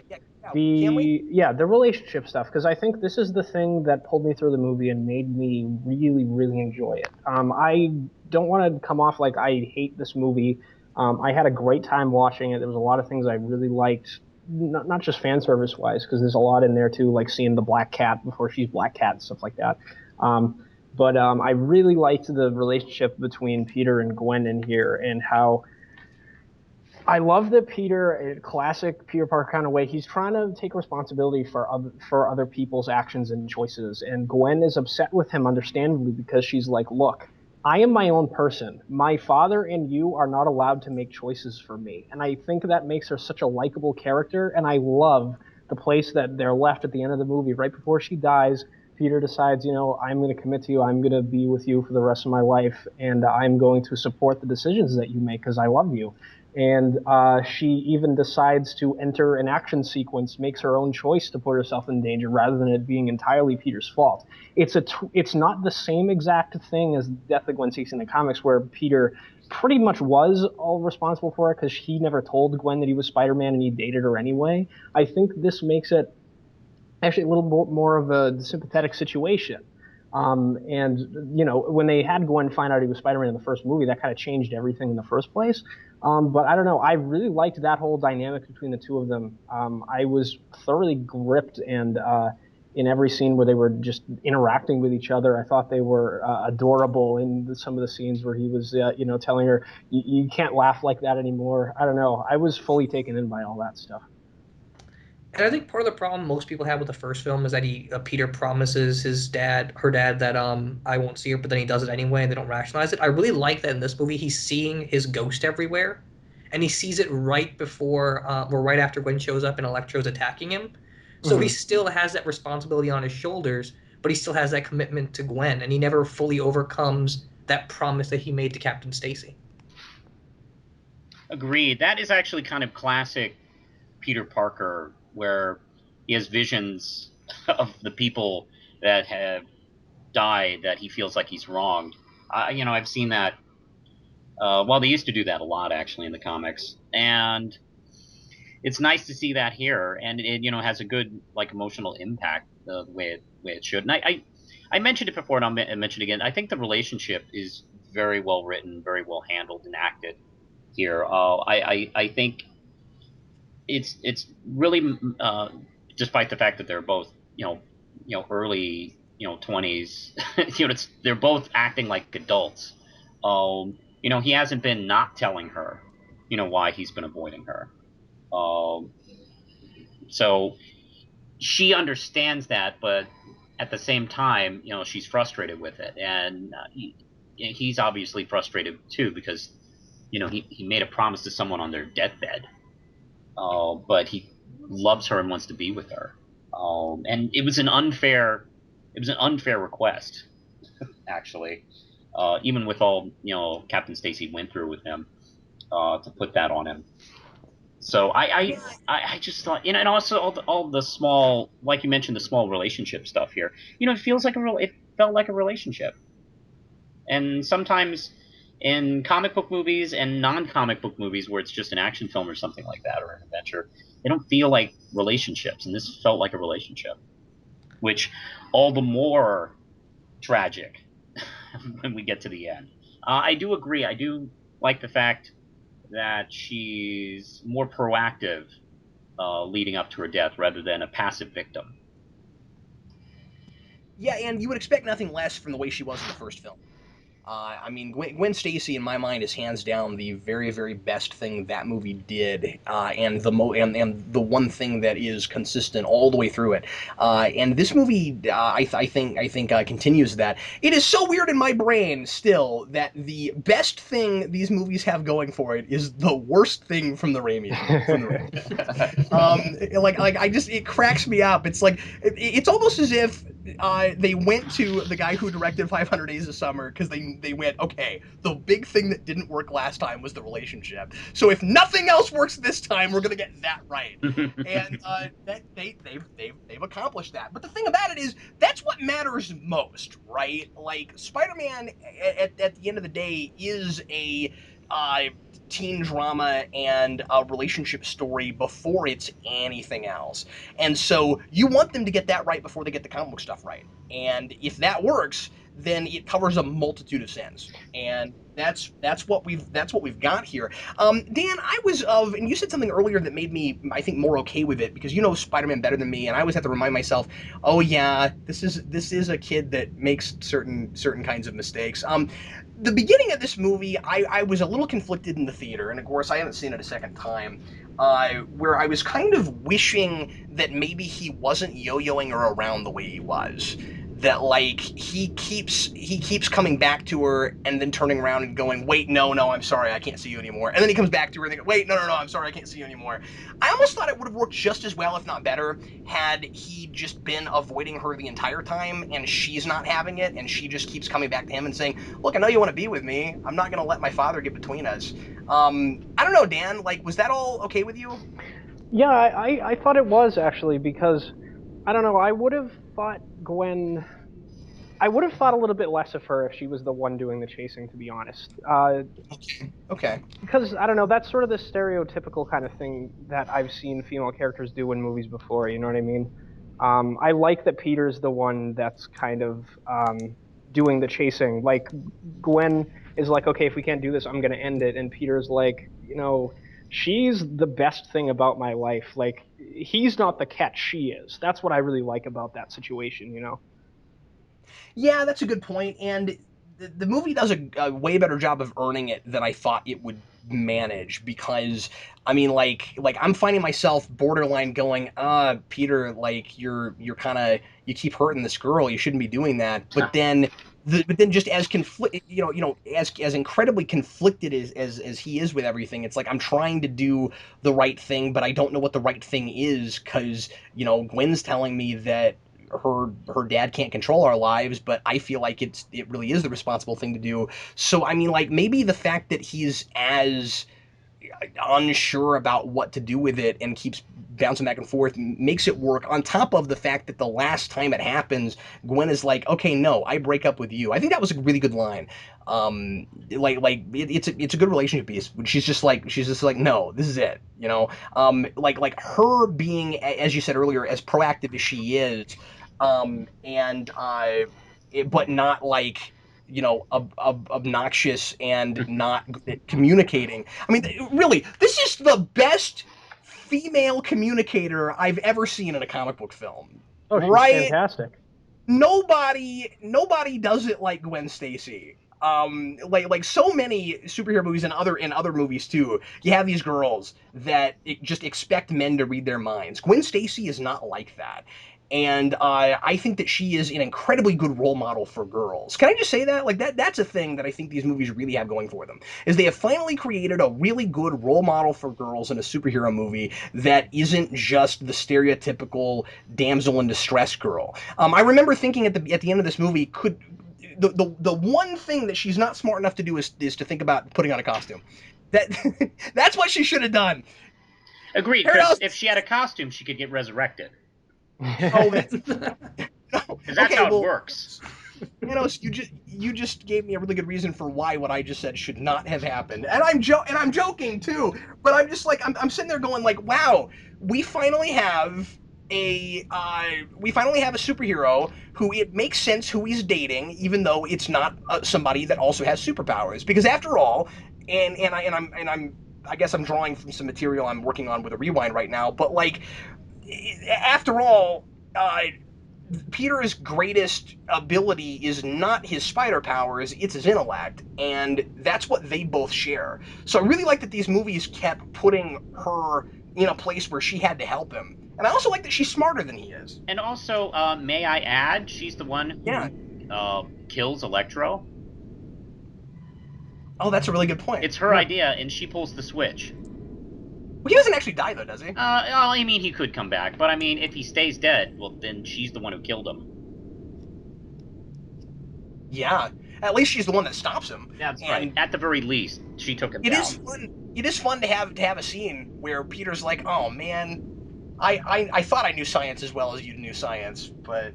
Can we? the relationship stuff, because I think this is the thing that pulled me through the movie and made me really really enjoy it. I don't want to come off like I hate this movie. I had a great time watching it. There was a lot of things I really liked, not just fan service wise, because there's a lot in there too, like seeing the Black Cat before she's Black Cat and stuff like that. But I really liked the relationship between Peter and Gwen in here, and how I love that Peter, classic Peter Parker kind of way, he's trying to take responsibility for other people's actions and choices. And Gwen is upset with him, understandably, because she's like, look, I am my own person. My father and you are not allowed to make choices for me. And I think that makes her such a likable character. And I love the place that they're left at the end of the movie, right before she dies. Peter decides, I'm going to commit to you. I'm going to be with you for the rest of my life, and I'm going to support the decisions that you make because I love you. And she even decides to enter an action sequence, makes her own choice to put herself in danger rather than it being entirely Peter's fault. It's not the same exact thing as the death of Gwen Stacy in the comics, where Peter pretty much was all responsible for it because he never told Gwen that he was Spider-Man and he dated her anyway. I think this makes it actually a little more of a sympathetic situation. And when they had Gwen find out he was Spider-Man in the first movie, that kind of changed everything in the first place. But I don't know. I really liked that whole dynamic between the two of them. I was thoroughly gripped, and in every scene where they were just interacting with each other, I thought they were adorable. In some of the scenes where he was, telling her, "You can't laugh like that anymore." I don't know. I was fully taken in by all that stuff. And I think part of the problem most people have with the first film is that Peter promises her dad, that I won't see her, but then he does it anyway, and they don't rationalize it. I really like that in this movie he's seeing his ghost everywhere, and he sees it right before, or right after Gwen shows up and Electro's attacking him. So he Mhm. still has that responsibility on his shoulders, but he still has that commitment to Gwen, and he never fully overcomes that promise that he made to Captain Stacy. Agreed. That is actually kind of classic Peter Parker, where he has visions of the people that have died that he feels like he's wronged. I've seen that. Well, they used to do that a lot actually in the comics, and it's nice to see that here, and it has a good like emotional impact the way it should. And I mentioned it before, and I'll mention it again. I think the relationship is very well written, very well handled and acted here. I think it's really despite the fact that they're both early 20s, they're both acting like adults. He hasn't been not telling her why he's been avoiding her. um so she understands that, but at the same time, she's frustrated with it, and he's obviously frustrated too because he made a promise to someone on their deathbed, but he loves her and wants to be with her. And it was an unfair request, actually. Even with all Captain Stacy went through with him, to put that on him. So Yeah, I just thought, and also all the small, like you mentioned, the small relationship stuff here. It feels like it felt like a relationship. And sometimes in comic book movies and non-comic book movies where it's just an action film or something like that, or an adventure, they don't feel like relationships, and this felt like a relationship, which all the more tragic when we get to the end. I do agree. I do like the fact that she's more proactive, leading up to her death rather than a passive victim. yeah, and you would expect nothing less from the way she was in the first film. I mean, Gwen Stacy, in my mind, is hands down the very, very best thing that movie did, and and the one thing that is consistent all the way through it. And this movie, I think continues that. It is so weird in my brain still that the best thing these movies have going for it is the worst thing from the Raimi. Like I just it cracks me up. It's like it's almost as if they went to the guy who directed 500 Days of Summer because they went, okay, the big thing that didn't work last time was the relationship. So if nothing else works this time, we're gonna get that right. And that they've accomplished that. But the thing about it is that's what matters most, right? Like Spider-Man at the end of the day is a uh, teen drama and a relationship story before it's anything else. And so you want them to get that right before they get the comic book stuff right. And if that works, then it covers a multitude of sins, and that's what we've got here. Dan, I was of, and you said something earlier that made me, I think, more okay with it, because you know Spider-Man better than me, and I always have to remind myself, oh yeah, this is a kid that makes certain kinds of mistakes. The beginning of this movie, I was a little conflicted in the theater, and of course I haven't seen it a second time. Where I was kind of wishing that maybe he wasn't yo-yoing her around the way he was. That like he keeps coming back to her and then turning around and going, wait, no, I'm sorry, I can't see you anymore. And then he comes back to her and they go, wait, no, I'm sorry, I can't see you anymore. I almost thought it would have worked just as well, if not better, had he just been avoiding her the entire time and she's not having it and she just keeps coming back to him and saying, look, I know you want to be with me. I'm not going to let my father get between us. I don't know, Dan, like, was that all okay with you? Yeah, I thought it was actually, because I don't know. I would have thought Gwen. I would have thought a little bit less of her if she was the one doing the chasing, to be honest. Okay. Because I don't know, that's sort of the stereotypical kind of thing that I've seen female characters do in movies before. You know what I mean? I like that Peter's the one that's kind of doing the chasing. Like Gwen is like, okay, if we can't do this, I'm going to end it, and Peter's like, she's the best thing about my life. Like he's not the catch, she is. That's what I really like about that situation. Yeah, that's a good point, and the movie does a way better job of earning it than I thought it would manage, because I mean, like I'm finding myself borderline going, Peter, like you're kind of, you keep hurting this girl, you shouldn't be doing that. But then just as conflict, as incredibly conflicted as he is with everything, it's like I'm trying to do the right thing, but I don't know what the right thing is, because Gwen's telling me that her dad can't control our lives, but I feel like it really is the responsible thing to do. So I mean, like, maybe the fact that he's as unsure about what to do with it and keeps bouncing back and forth makes it work, on top of the fact that the last time it happens, Gwen is like, okay, no, I break up with you. I think that was a really good line. It's a good relationship piece. She's just like, no, this is it. Like her being, as you said earlier, as proactive as she is, and but not like, obnoxious and not good at communicating. I mean, really, this is the best female communicator I've ever seen in a comic book film. Oh, she's Right? fantastic. Nobody does it like Gwen Stacy. Like so many superhero movies and other movies too. You have these girls that just expect men to read their minds. Gwen Stacy is not like that, and I think that she is an incredibly good role model for girls. Can I just say that? Like that's a thing that I think these movies really have going for them, is they have finally created a really good role model for girls in a superhero movie that isn't just the stereotypical damsel in distress girl. I remember thinking at the end of this movie, could the one thing that she's not smart enough to do is to think about putting on a costume. That that's what she should have done. Agreed, because if she had a costume, she could get resurrected. Oh, that's no. Because that's Okay, how it well, works. Manos, you just gave me a really good reason for why what I just said should not have happened, and I'm joking too. But I'm just like, I'm sitting there going like, wow, we finally have a superhero who it makes sense who he's dating, even though it's not somebody that also has superpowers. Because after all, I guess I'm drawing from some material I'm working on with a rewind right now. But like, after all, Peter's greatest ability is not his spider powers, it's his intellect, and that's what they both share. So I really like that these movies kept putting her in a place where she had to help him. And I also like that she's smarter than he is. And also, may I add, she's the one who Yeah. kills Electro. Oh, that's a really good point. It's her Yeah. idea, and she pulls the switch. Well, he doesn't actually die, though, does he? I mean, he could come back, but I mean, if he stays dead, well, then she's the one who killed him. Yeah. At least she's the one that stops him. That's right. At the very least, she took him down. It is fun. It is fun to have a scene where Peter's like, "Oh man, I thought I knew science as well as you knew science, but."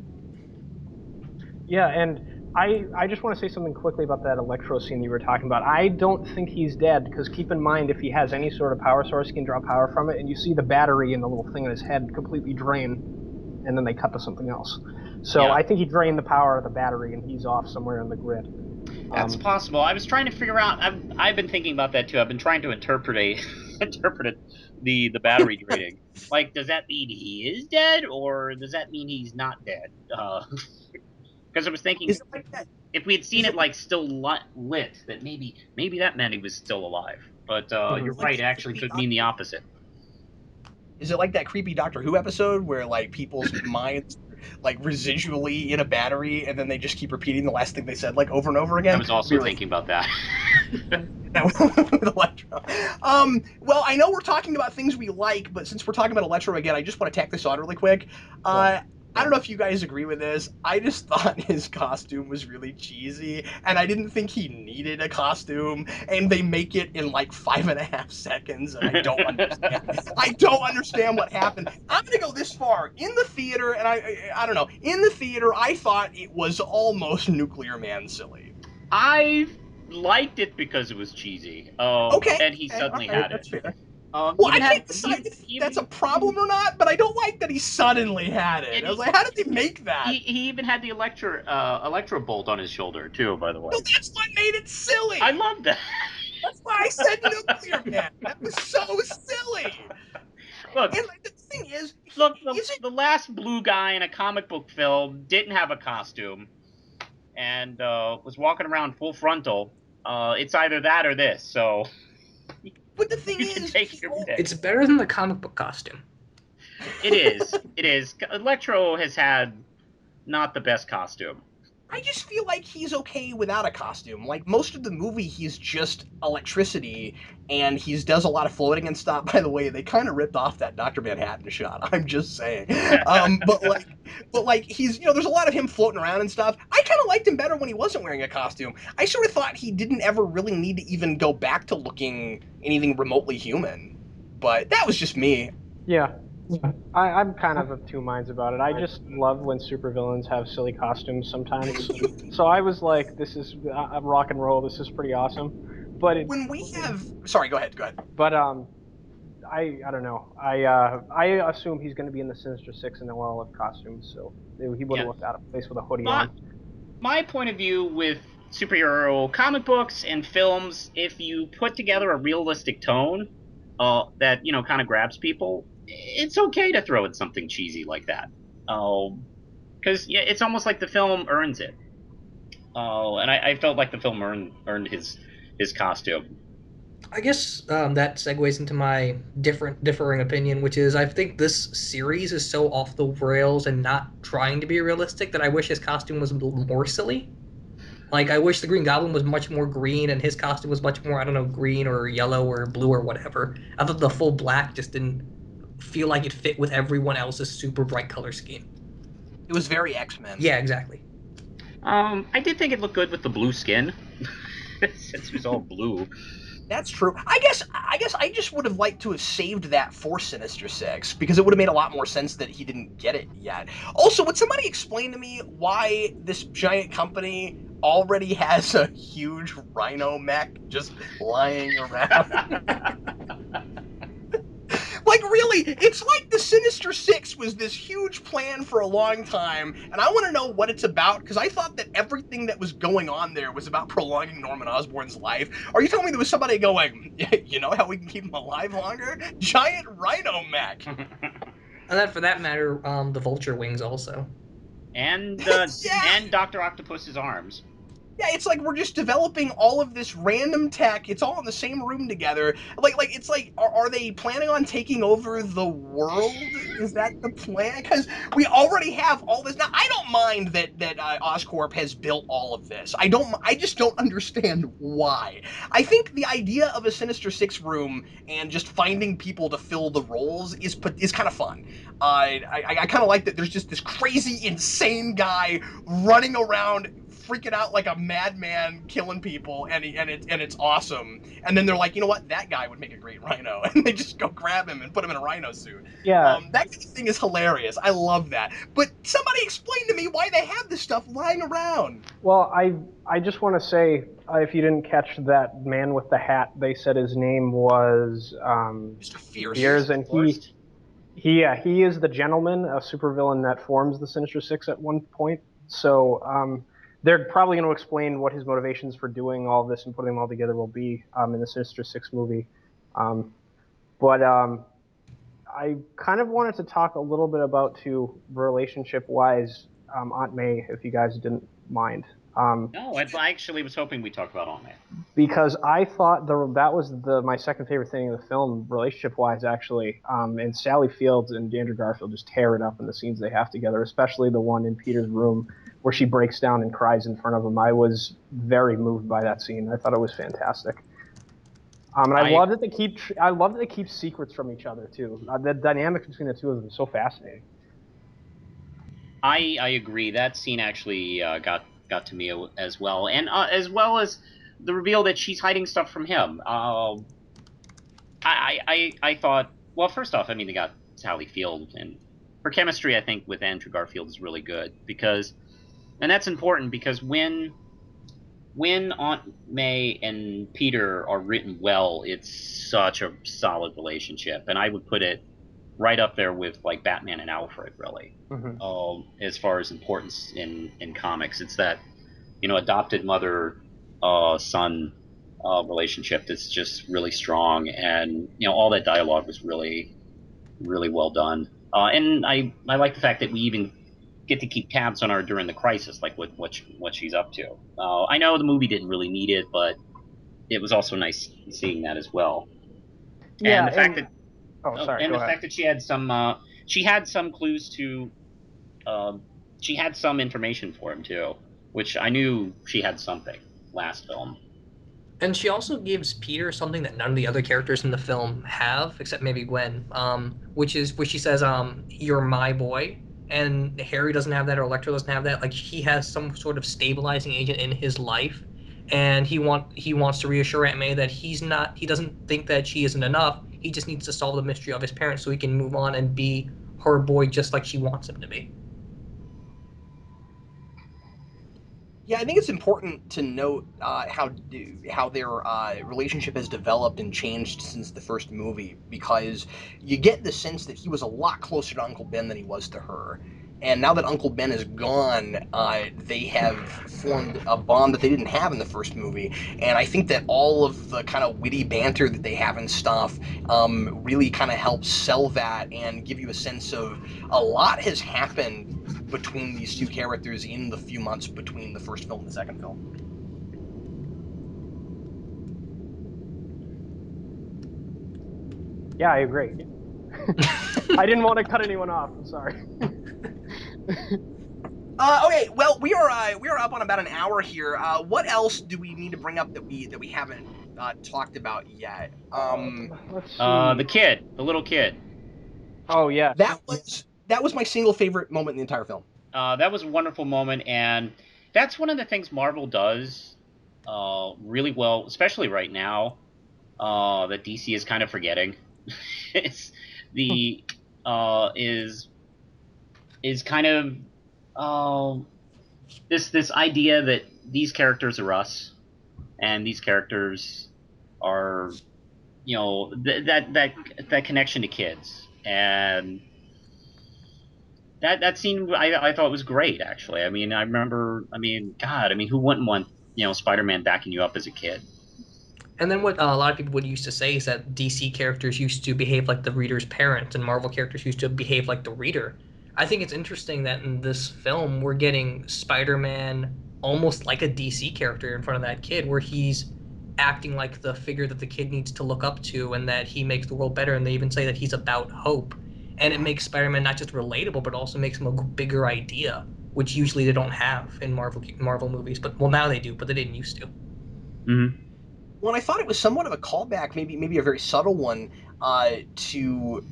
Yeah, and I just want to say something quickly about that Electro scene you were talking about. I don't think he's dead, because keep in mind, if he has any sort of power source, he can draw power from it, and you see the battery in the little thing in his head completely drain, and then they cut to something else. So Yeah. I think he drained the power of the battery, and he's off somewhere in the grid. That's possible. I was trying to figure out. I've been thinking about that too. I've been trying to interpret the battery draining. Like, does that mean he is dead, or does that mean he's not dead? Because I was thinking, Is it like that? if we had seen Is it it like still lit, that maybe that meant he was still alive. But you're like right. It that actually creepy could mean the Doctor? opposite. Is it like that creepy Doctor Who episode where like people's minds like residually in a battery and then they just keep repeating the last thing they said like over and over I again? was It'd be also really thinking about that. with Electro. Well, I know we're talking about things we like, but since we're talking about Electro again, I just want to tack this on really quick. I don't know if you guys agree with this. I just thought his costume was really cheesy, and I didn't think he needed a costume. And they make it in like 5.5 seconds, and I don't understand. I don't understand what happened. I'm gonna go this far in the theater, and I don't know. In the theater, I thought it was almost Nuclear Man silly. I liked it because it was cheesy. Okay, And he okay, all suddenly right, had it. that's fair. He Well, even I had can't decide he if that's a even problem or not, but I don't like that he suddenly had it. and I was like, how did they make that? he even had the electro bolt on his shoulder too. By the way, No, that's what made it I silly. love that. That's why I said Nuclear Man. That was so silly. Look, And the thing is, look, is it? the last blue guy in a comic book film didn't have a costume and was walking around full frontal. It's either that or this. So But the thing you can is, take your pick. It's better than the comic book costume. It is. It is. Electro has had not the best costume. I just feel like he's okay without a costume. Like most of the movie, he's just electricity, and he does a lot of floating and stuff. By the way, they kind of ripped off that Doctor Manhattan shot. I'm just saying. But like he's there's a lot of him floating around and stuff. I kind of liked him better when he wasn't wearing a costume. I sort of thought he didn't ever really need to even go back to looking anything remotely human. But that was just me. Yeah. I'm kind of two minds about it. I just love when supervillains have silly costumes sometimes. So I was like, this is rock and roll. This is pretty awesome. But it, When we have, sorry, go ahead, go ahead. but I don't know. I assume he's going to be in the Sinister Six in all of costumes, so he would Yeah. have looked out of place with a hoodie My, on. my point of view with superhero comic books and films, if you put together a realistic tone that kind of grabs people, it's okay to throw in something cheesy like that. Because it's almost like the film earns it. And I felt like the film earned his costume. I guess that segues into my differing opinion, which is I think this series is so off the rails and not trying to be realistic that I wish his costume was more silly. Like I wish the Green Goblin was much more green and his costume was much more, I don't know, green or yellow or blue or whatever. I thought the full black just didn't feel like it fit with everyone else's super bright color scheme. It was very X-Men. Yeah, exactly. I did think it looked good with the blue skin, since it was all blue. That's true. I guess I just would have liked to have saved that for Sinister Six because it would have made a lot more sense that he didn't get it yet. Also, would somebody explain to me why this giant company already has a huge rhino mech just lying around? Like, really, it's like the Sinister Six was this huge plan for a long time, and I want to know what it's about because I thought that everything that was going on there was about prolonging Norman Osborn's life. Are you telling me there was somebody going, you know how we can keep him alive longer? Giant rhino mech. And then for that matter, the vulture wings also. and Yeah. and Doctor Octopus's arms. Yeah, it's like we're just developing all of this random tech. It's all in the same room together. Like it's like, are they planning on taking over the world? Is that the plan? Because we already have all this. Now, I don't mind that Oscorp has built all of this. I don't. I just don't understand why. I think the idea of a Sinister Six room and just finding people to fill the roles is kind of fun. I kind of like that. There's just this crazy, insane guy running around freaking out like a madman killing people and it's awesome, and then they're like, you know what, that guy would make a great rhino, and they just go grab him and put him in a rhino suit. Yeah. That kind of thing is hilarious. I love that, but somebody explain to me why they have this stuff lying around. Well, I just want to say, if you didn't catch that man with the hat, they said his name was Mr. Fierce. Fears, and Forced? He is the gentleman, a supervillain that forms the Sinister Six at one point. So they're probably going to explain what his motivations for doing all this and putting them all together will be in the Sinister Six movie. Um, but I kind of wanted to talk a little bit about too relationship wise, Aunt May, if you guys didn't mind. No, I actually was hoping we talked about on that. Because I thought that was my second favorite thing in the film, relationship wise, actually. And Sally Fields and Andrew Garfield just tear it up in the scenes they have together, especially the one in Peter's room where she breaks down and cries in front of him. I was very moved by that scene. I thought it was fantastic. And I love that they keep secrets from each other too. The dynamic between the two of them is so fascinating. I agree. That scene actually got to me as well, and as well as the reveal that she's hiding stuff from him. I thought, well, first off, I mean, they got Sally Field, and her chemistry, I think, with Andrew Garfield is really good because, and that's important because when Aunt May and Peter are written well, it's such a solid relationship, and I would put it right up there with like Batman and Alfred, really. Mm-hmm. As far as importance in comics, it's that adopted mother son relationship that's just really strong, and all that dialogue was really really well done. And I like the fact that we even get to keep tabs on her during the crisis, like what she's up to. I know the movie didn't really need it, but it was also nice seeing that as well. Yeah, And the fact that sorry, and go the ahead. fact that she had some clues to she had some information for him too, which I knew she had something last film. And she also gives Peter something that none of the other characters in the film have, except maybe Gwen, which is where she says, "You're my boy," and Harry doesn't have that, or Electro doesn't have that. Like he has some sort of stabilizing agent in his life, and he wants to reassure Aunt May that he doesn't think that she isn't enough. He just needs to solve the mystery of his parents so he can move on and be her boy just like she wants him to be. Yeah, I think it's important to note how their relationship has developed and changed since the first movie, because you get the sense that he was a lot closer to Uncle Ben than he was to her. And now that Uncle Ben is gone, they have formed a bond that they didn't have in the first movie. And I think that all of the kind of witty banter that they have and stuff really kind of helps sell that and give you a sense of a lot has happened between these two characters in the few months between the first film and the second film. Yeah, I agree. I didn't want to cut anyone off. I'm sorry. Okay, well we are up on about an hour here. What else do we need to bring up that we haven't talked about yet? Let's see. The little kid. Oh yeah. That was my single favorite moment in the entire film. That was a wonderful moment, and that's one of the things Marvel does really well, especially right now. That DC is kind of forgetting. it's the is kind of this idea that these characters are us, and these characters are that connection to kids, and that scene I thought was great, actually. I mean, I remember, I mean, God, I mean, who wouldn't want Spider-Man backing you up as a kid? And then what a lot of people would used to say is that DC characters used to behave like the reader's parent, and Marvel characters used to behave like the reader. I think it's interesting that in this film we're getting Spider-Man almost like a DC character in front of that kid, where he's acting like the figure that the kid needs to look up to, and that he makes the world better. And they even say that he's about hope, and it makes Spider-Man not just relatable, but also makes him a bigger idea, which usually they don't have in Marvel movies. But well, now they do, but they didn't used to. Mm-hmm. Well, I thought it was somewhat of a callback, maybe a very subtle one, to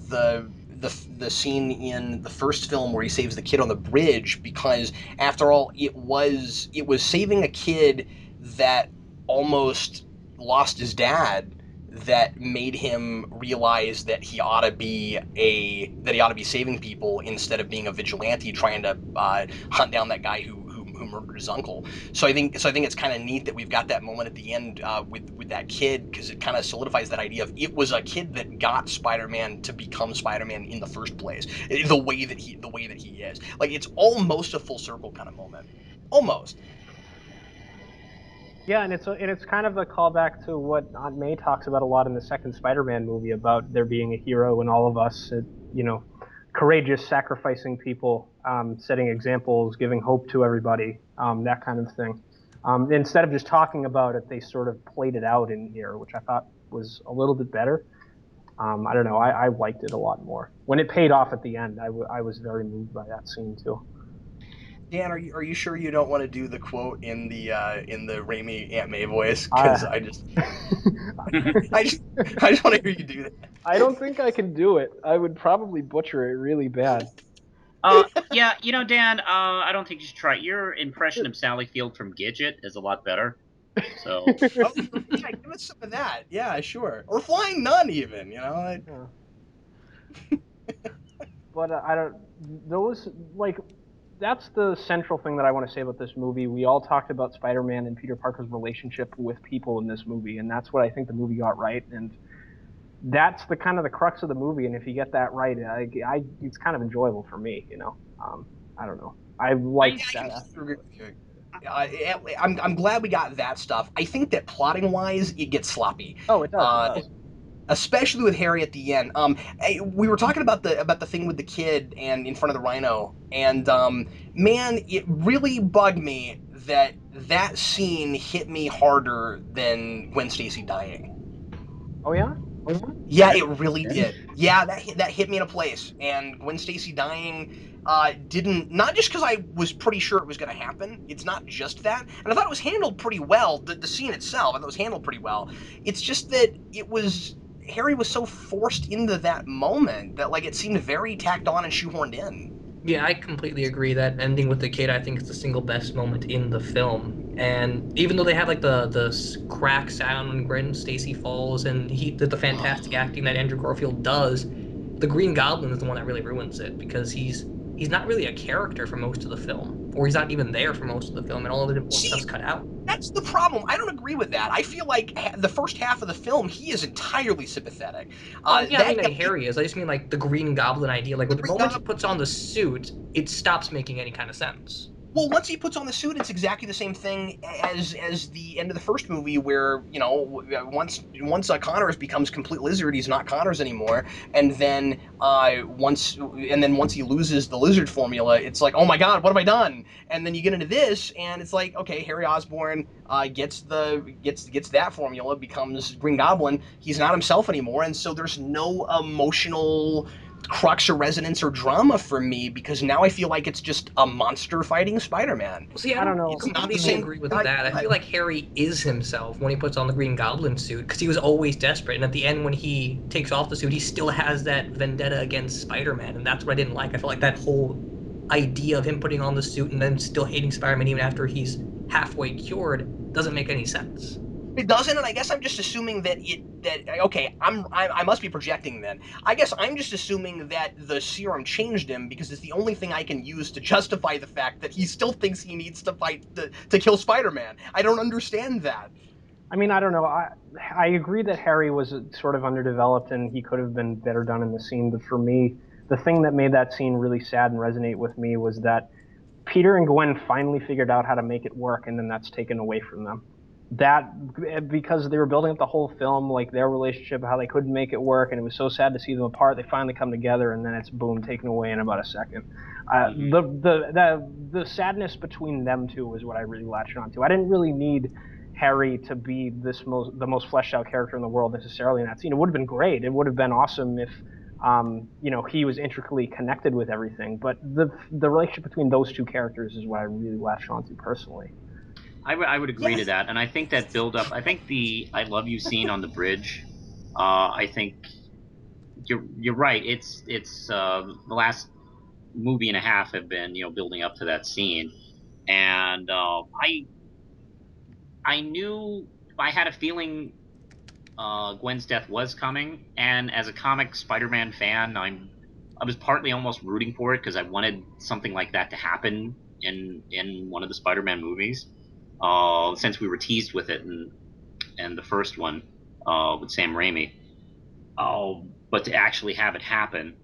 the scene in the first film where he saves the kid on the bridge, because after all, it was saving a kid that almost lost his dad that made him realize that he ought to be saving people instead of being a vigilante trying to hunt down that guy who who murdered his uncle. So I think it's kind of neat that we've got that moment at the end with that kid, because it kind of solidifies that idea of it was a kid that got Spider-Man to become Spider-Man in the first place. The way that he is, like, it's almost a full circle kind of moment, almost. Yeah, and it's kind of a callback to what Aunt May talks about a lot in the second Spider-Man movie about there being a hero in all of us, you know, courageous, sacrificing people, setting examples, giving hope to everybody, that kind of thing. Instead of just talking about it, they sort of played it out in here, which I thought was a little bit better. I don't know, I liked it a lot more. When it paid off at the end, I was very moved by that scene too. Dan, are you sure you don't want to do the quote in the Raimi Aunt May voice? Because I I just I just want to hear you do that. I don't think I can do it. I would probably butcher it really bad. Yeah, Dan, I don't think you should try it. Your impression of Sally Field from Gidget is a lot better. So, Oh, yeah, give us some of that. Yeah, sure. Or Flying Nun, even. Yeah. But I don't. Those like that's the central thing that I want to say about this movie. We all talked about Spider-Man and Peter Parker's relationship with people in this movie, and that's what I think the movie got right. And that's the kind of the crux of the movie. And if you get that right, it's kind of enjoyable for me. I don't know. I I, liked I that completely aspect agree of it. with you. I'm glad we got that stuff. I think that plotting wise, it gets sloppy. Oh, it does. It Uh, does. Especially with Harry at the end. We were talking about the thing with the kid and in front of the Rhino, and man, it really bugged me that that scene hit me harder than Gwen Stacy dying. Oh yeah. Yeah, it really did. Yeah, that hit me in a place. And Gwen Stacy dying didn't, not just because I was pretty sure it was going to happen. It's not just that, and I thought it was handled pretty well. The scene itself, I thought it was handled pretty well. It's just that it was Harry was so forced into that moment that like it seemed very tacked on and shoehorned in. Yeah, I completely agree. That ending with the kid, I think, is the single best moment in the film. And even though they have like the crack sound when Gwen Stacy falls, and he did the fantastic acting that Andrew Garfield does, the Green Goblin is the one that really ruins it because he's not really a character for most of the film, or he's not even there for most of the film, and all of the important See, stuff's cut out. that's the problem. I don't agree with that. I feel like the first half of the film, he is entirely sympathetic. Oh yeah, I mean That like guy, Harry is. I just mean like the Green Goblin idea. Like the with the Green moment he Goblin. puts on the suit, it stops making any kind of sense. Well, once he puts on the suit, it's exactly the same thing as the end of the first movie, where once Connors becomes complete lizard, he's not Connors anymore, and then once he loses the lizard formula, it's like, oh my god, what have I done? And then you get into this, and it's like, okay, Harry Osborn gets that formula, becomes Green Goblin. He's not himself anymore, and so there's no emotional crux or resonance or drama for me, because now I feel like it's just a monster fighting Spider-Man. See, I I don't don't know. It's not the completely same agree with guy. that. I feel like Harry is himself when he puts on the Green Goblin suit because he was always desperate. And at the end, when he takes off the suit, he still has that vendetta against Spider-Man. And that's what I didn't like. I felt like that whole idea of him putting on the suit and then still hating Spider-Man even after he's halfway cured doesn't make any sense. It doesn't, and I guess I'm just assuming that okay, I must be projecting then. I guess I'm just assuming that the serum changed him because it's the only thing I can use to justify the fact that he still thinks he needs to fight to kill Spider-Man. I don't understand that. I mean, I don't know. I agree that Harry was sort of underdeveloped and he could have been better done in the scene. But for me, the thing that made that scene really sad and resonate with me was that Peter and Gwen finally figured out how to make it work, and then that's taken away from them. That because they were building up the whole film, like their relationship, how they couldn't make it work, and it was so sad to see them apart. They finally come together, and then it's boom, taken away in about a second. mhm. The sadness between them two was what I really latched onto. I didn't really need Harry to be the most fleshed out character in the world necessarily in that scene. It would have been great. It would have been awesome if he was intricately connected with everything. But the relationship between those two characters is what I really latched onto personally. I would agree Yeah, to that, and I think that build up. I think the "I love you" scene on the bridge. I think you're right. It's the last movie and a half have been building up to that scene, and I knew I had a feeling Gwen's death was coming, and as a comic Spider-Man fan, I was partly almost rooting for it because I wanted something like that to happen in one of the Spider-Man movies. Since we were teased with it in the first one with Sam Raimi, but to actually have it happen.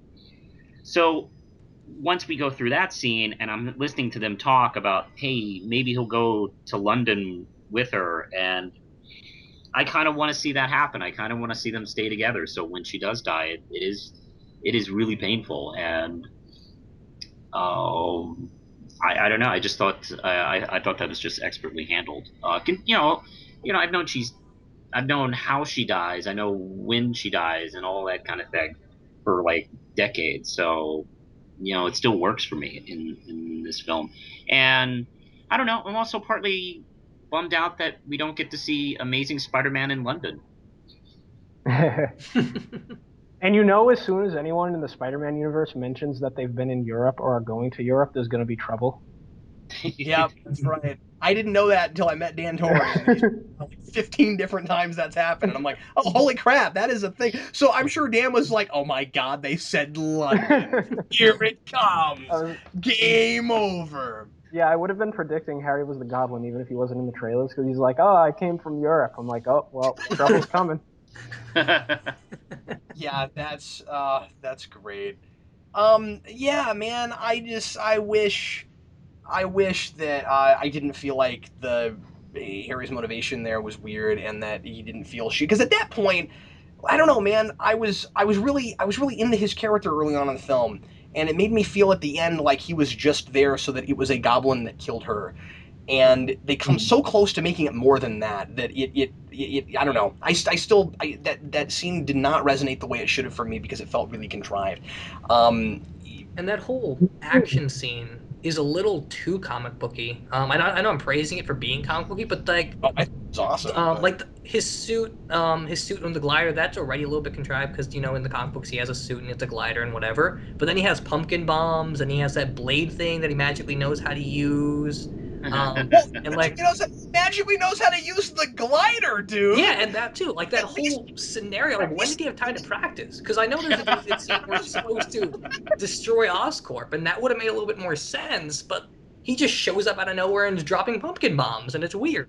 So once we go through that scene, and I'm listening to them talk about, hey, maybe he'll go to London with her, and I kind of want to see that happen. I kind of want to see them stay together. So when she does die, it is really painful, and I don't know. I just thought I thought that was just expertly handled. I've known how she dies. I know when she dies and all that kind of thing for like decades. So it still works for me in this film. And I don't know. I'm also partly bummed out that we don't get to see Amazing Spider-Man in London. And as soon as anyone in the Spider-Man universe mentions that they've been in Europe or are going to Europe, there's going to be trouble. Yep, that's right. I didn't know that until I met Dan Torrey, and he's like 15 different times that's happened, and I'm like, oh, holy crap, that is a thing. So I'm sure Dan was like, oh my god, they said London. Here it comes. Game over. Yeah, I would have been predicting Harry was the Goblin even if he wasn't in the trailers because he's like, oh, I came from Europe. I'm like, oh, well, trouble's coming. Yeah, that's great. Yeah, man, I wish that I didn't feel like the Harry's motivation there was weird, and that he didn't feel she, because at that point, I don't know, man. I was really into his character early on in the film, and it made me feel at the end like he was just there so that it was a goblin that killed her. And they come so close to making it more than that it I don't know. That scene did not resonate the way it should have for me because it felt really contrived. Um, And that whole action scene is a little too comic booky. I know I'm praising it for being comic booky, but like, I think it's awesome. his suit on the glider, that's already a little bit contrived because in the comic books he has a suit and it's a glider and whatever. But then he has pumpkin bombs and he has that blade thing that he magically knows how to use. Well, And like, magically knows how to use the glider, dude. yeah, and that too, like that At least, whole scenario. Like, when did he have time to practice? Because I know there's a deleted scene where he's supposed to destroy Oscorp, and that would have made a little bit more sense. But he just shows up out of nowhere and is dropping pumpkin bombs, and it's weird.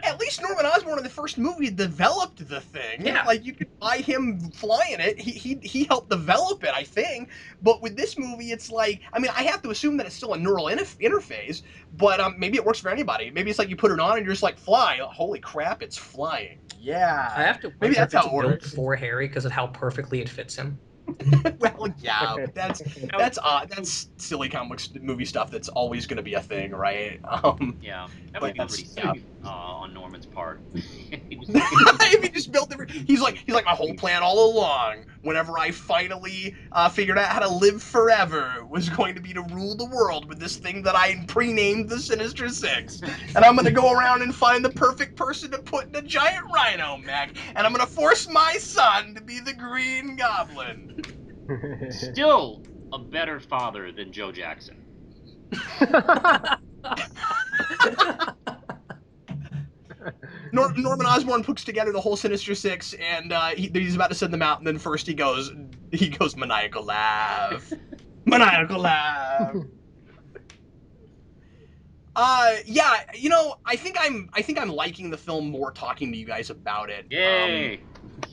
at least Norman Osborn in the first movie developed the thing. Yeah. Like, you could buy him flying it. He helped develop it, I think. But with this movie, it's like, I mean, I have to assume that it's still a neural interface, but maybe it works for anybody. Maybe it's like you put it on and you're just like, fly. Holy crap, it's flying. Yeah. I have to Maybe wonder if that's how it's it built works. for Harry because of how perfectly it fits him. Well, yeah, but that's silly comic movie stuff that's always going to be a thing, right? Yeah, that But might be pretty silly on Norman's part. if he just built it, he's like my whole plan all along. Whenever I finally figured out how to live forever, was going to be to rule the world with this thing that I pre-named the Sinister Six, and I'm gonna go around and find the perfect person to put in a giant rhino mech, and I'm gonna force my son to be the Green Goblin. Still a better father than Joe Jackson. Norman Osborn puts together the whole Sinister Six, and he's about to send them out, and then first he goes maniacal laugh, maniacal laugh. Yeah, I think I'm liking the film more talking to you guys about it. Yay!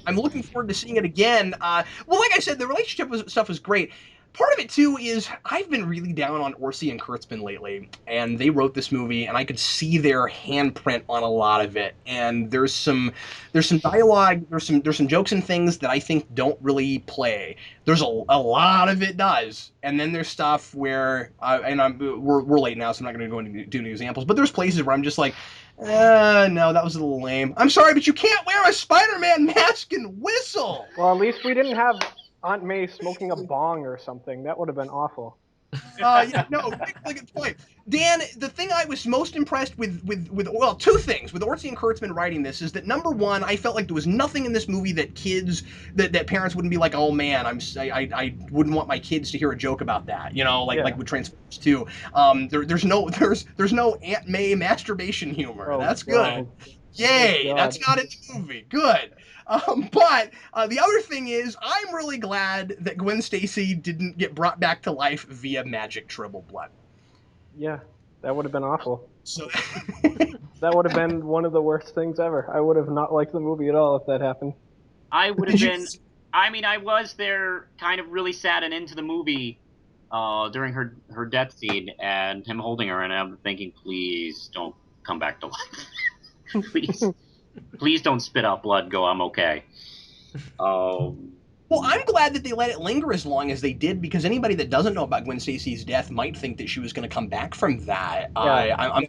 I'm looking forward to seeing it again. Well, like I said, the relationship stuff was great. Part of it too is I've been really down on Orci and Kurtzman lately, and they wrote this movie, and I could see their handprint on a lot of it. And there's some dialogue, there's some jokes and things that I think don't really play. There's a lot of it does, and then there's stuff where we're late now, so I'm not going to go into do any examples. But there's places where I'm just like, no, that was a little lame. I'm sorry, but you can't wear a Spider-Man mask and whistle. Well, at least we didn't have Aunt May smoking a bong or something. That would have been awful. Yeah, no, really good point. Dan, the thing I was most impressed with well, two things with Orci and Kurtzman writing this is that, number one, I felt like there was nothing in this movie that that parents wouldn't be like, oh man, I wouldn't want my kids to hear a joke about that, like with Transformers 2. There's no Aunt May masturbation humor. Oh, That's God. good. Yay, God. that's not in the movie. Good. But the other thing is, I'm really glad that Gwen Stacy didn't get brought back to life via magic triple blood. Yeah. That would have been awful. So That would have been one of the worst things ever. I would have not liked the movie at all if that happened. I would have Did you? been. I mean, I was there, kind of really sad and into the movie during her death scene and him holding her, and I'm thinking, please don't come back to life. Please don't spit out blood. Go, I'm okay. Well, I'm glad that they let it linger as long as they did, because anybody that doesn't know about Gwen Stacy's death might think that she was going to come back from that. Yeah.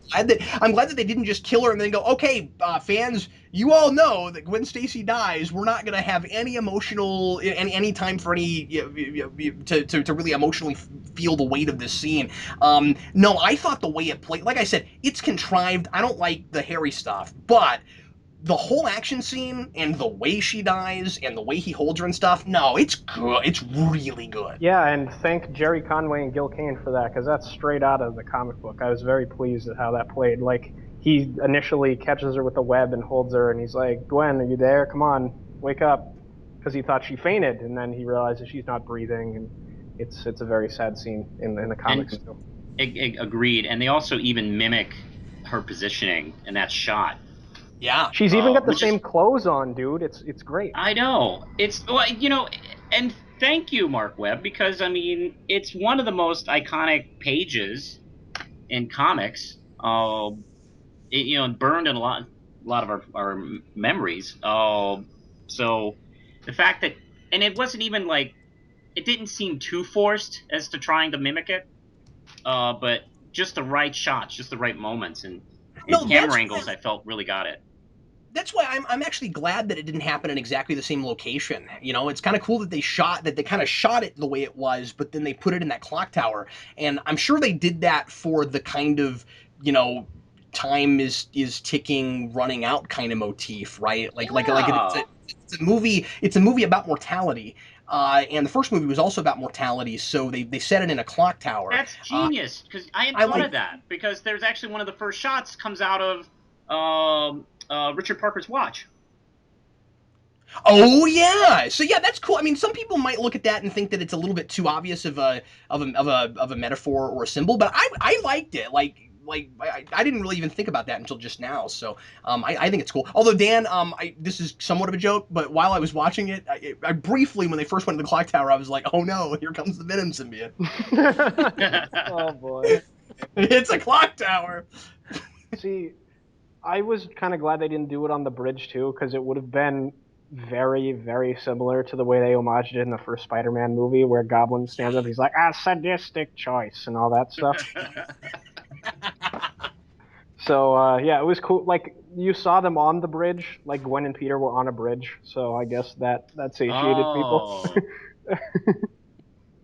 I'm glad that they didn't just kill her and then go, okay, fans, you all know that Gwen Stacy dies. We're not going to have any emotional any time for any to really emotionally feel the weight of this scene. No, I thought the way it played, like I said, it's contrived. I don't like the hairy stuff, but the whole action scene and the way she dies and the way he holds her and stuff, no, it's good. It's really good. Yeah, and thank Jerry Conway and Gil Kane for that, because that's straight out of the comic book. I was very pleased at how that played. Like, he initially catches her with the web and holds her, and he's like, Gwen, are you there? Come on, wake up. Because he thought she fainted, and then he realizes she's not breathing, and it's a very sad scene in the comics. Agreed. And they also even mimic her positioning in that shot. Yeah. She's even got the same clothes on, dude. It's great. I know. It's, well, and thank you, Mark Webb, because, I mean, it's one of the most iconic pages in comics. It burned in a lot of our memories. So the fact that, and it wasn't even like, it didn't seem too forced as to trying to mimic it, but just the right shots, just the right moments, and camera angles, I felt really got it. That's why I'm actually glad that it didn't happen in exactly the same location. It's kind of cool that they kind of shot it the way it was, but then they put it in that clock tower. And I'm sure they did that for the kind of, time is ticking, running out kind of motif, right? Like it's a movie about mortality. And the first movie was also about mortality, so they set it in a clock tower. That's genius, because I hadn't thought of that. Because there's actually one of the first shots comes out of Richard Parker's watch. Oh yeah, so yeah, that's cool. I mean, some people might look at that and think that it's a little bit too obvious of a metaphor or a symbol, but I liked it. I didn't really even think about that until just now. So I think it's cool. Although Dan, this is somewhat of a joke, but while I was watching it, I briefly, when they first went to the clock tower, I was like, oh no, here comes the Venom symbiote. Oh boy, it's a clock tower. See, I was kind of glad they didn't do it on the bridge too, because it would have been very, very similar to the way they homaged it in the first Spider-Man movie, where Goblin stands up, he's like, "A sadistic choice," and all that stuff. So yeah, it was cool. Like, you saw them on the bridge, like Gwen and Peter were on a bridge. So I guess that satiated people.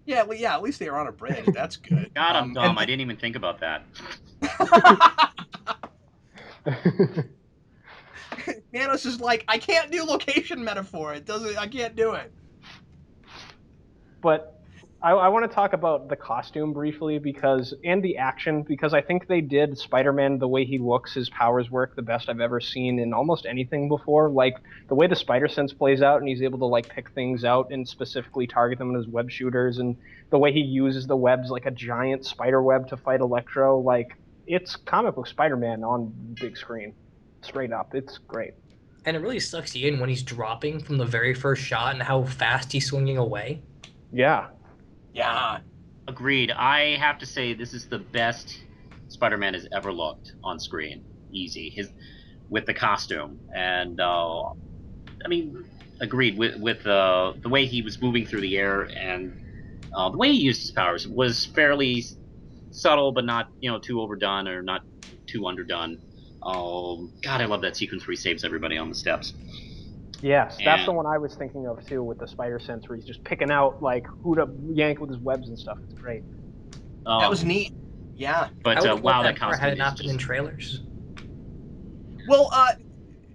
Yeah, at least they were on a bridge. That's good. God, I'm dumb. I didn't even think about that. Manos is like, I can't do location metaphor. I can't do it. But I want to talk about the costume briefly, and the action, because I think they did Spider-Man, the way he looks, his powers work, the best I've ever seen in almost anything before. Like, the way the spider sense plays out, and he's able to, like, pick things out and specifically target them as web shooters, and the way he uses the webs like a giant spider web to fight Electro, like, it's comic book Spider-Man on big screen. Straight up. It's great. And it really sucks you in when he's dropping from the very first shot and how fast he's swinging away. Yeah. Yeah. Agreed. I have to say this is the best Spider-Man has ever looked on screen. Easy. With the costume. And I mean, agreed with the way he was moving through the air, and the way he used his powers was fairly subtle, but not too overdone or not too underdone. Oh God, I love that sequence where he saves everybody on the steps. Yes, that's the one I was thinking of too, with the spider sense, where he's just picking out like who to yank with his webs and stuff. It's great. That was neat. Yeah. But wow, that costume had it not been in trailers. Well,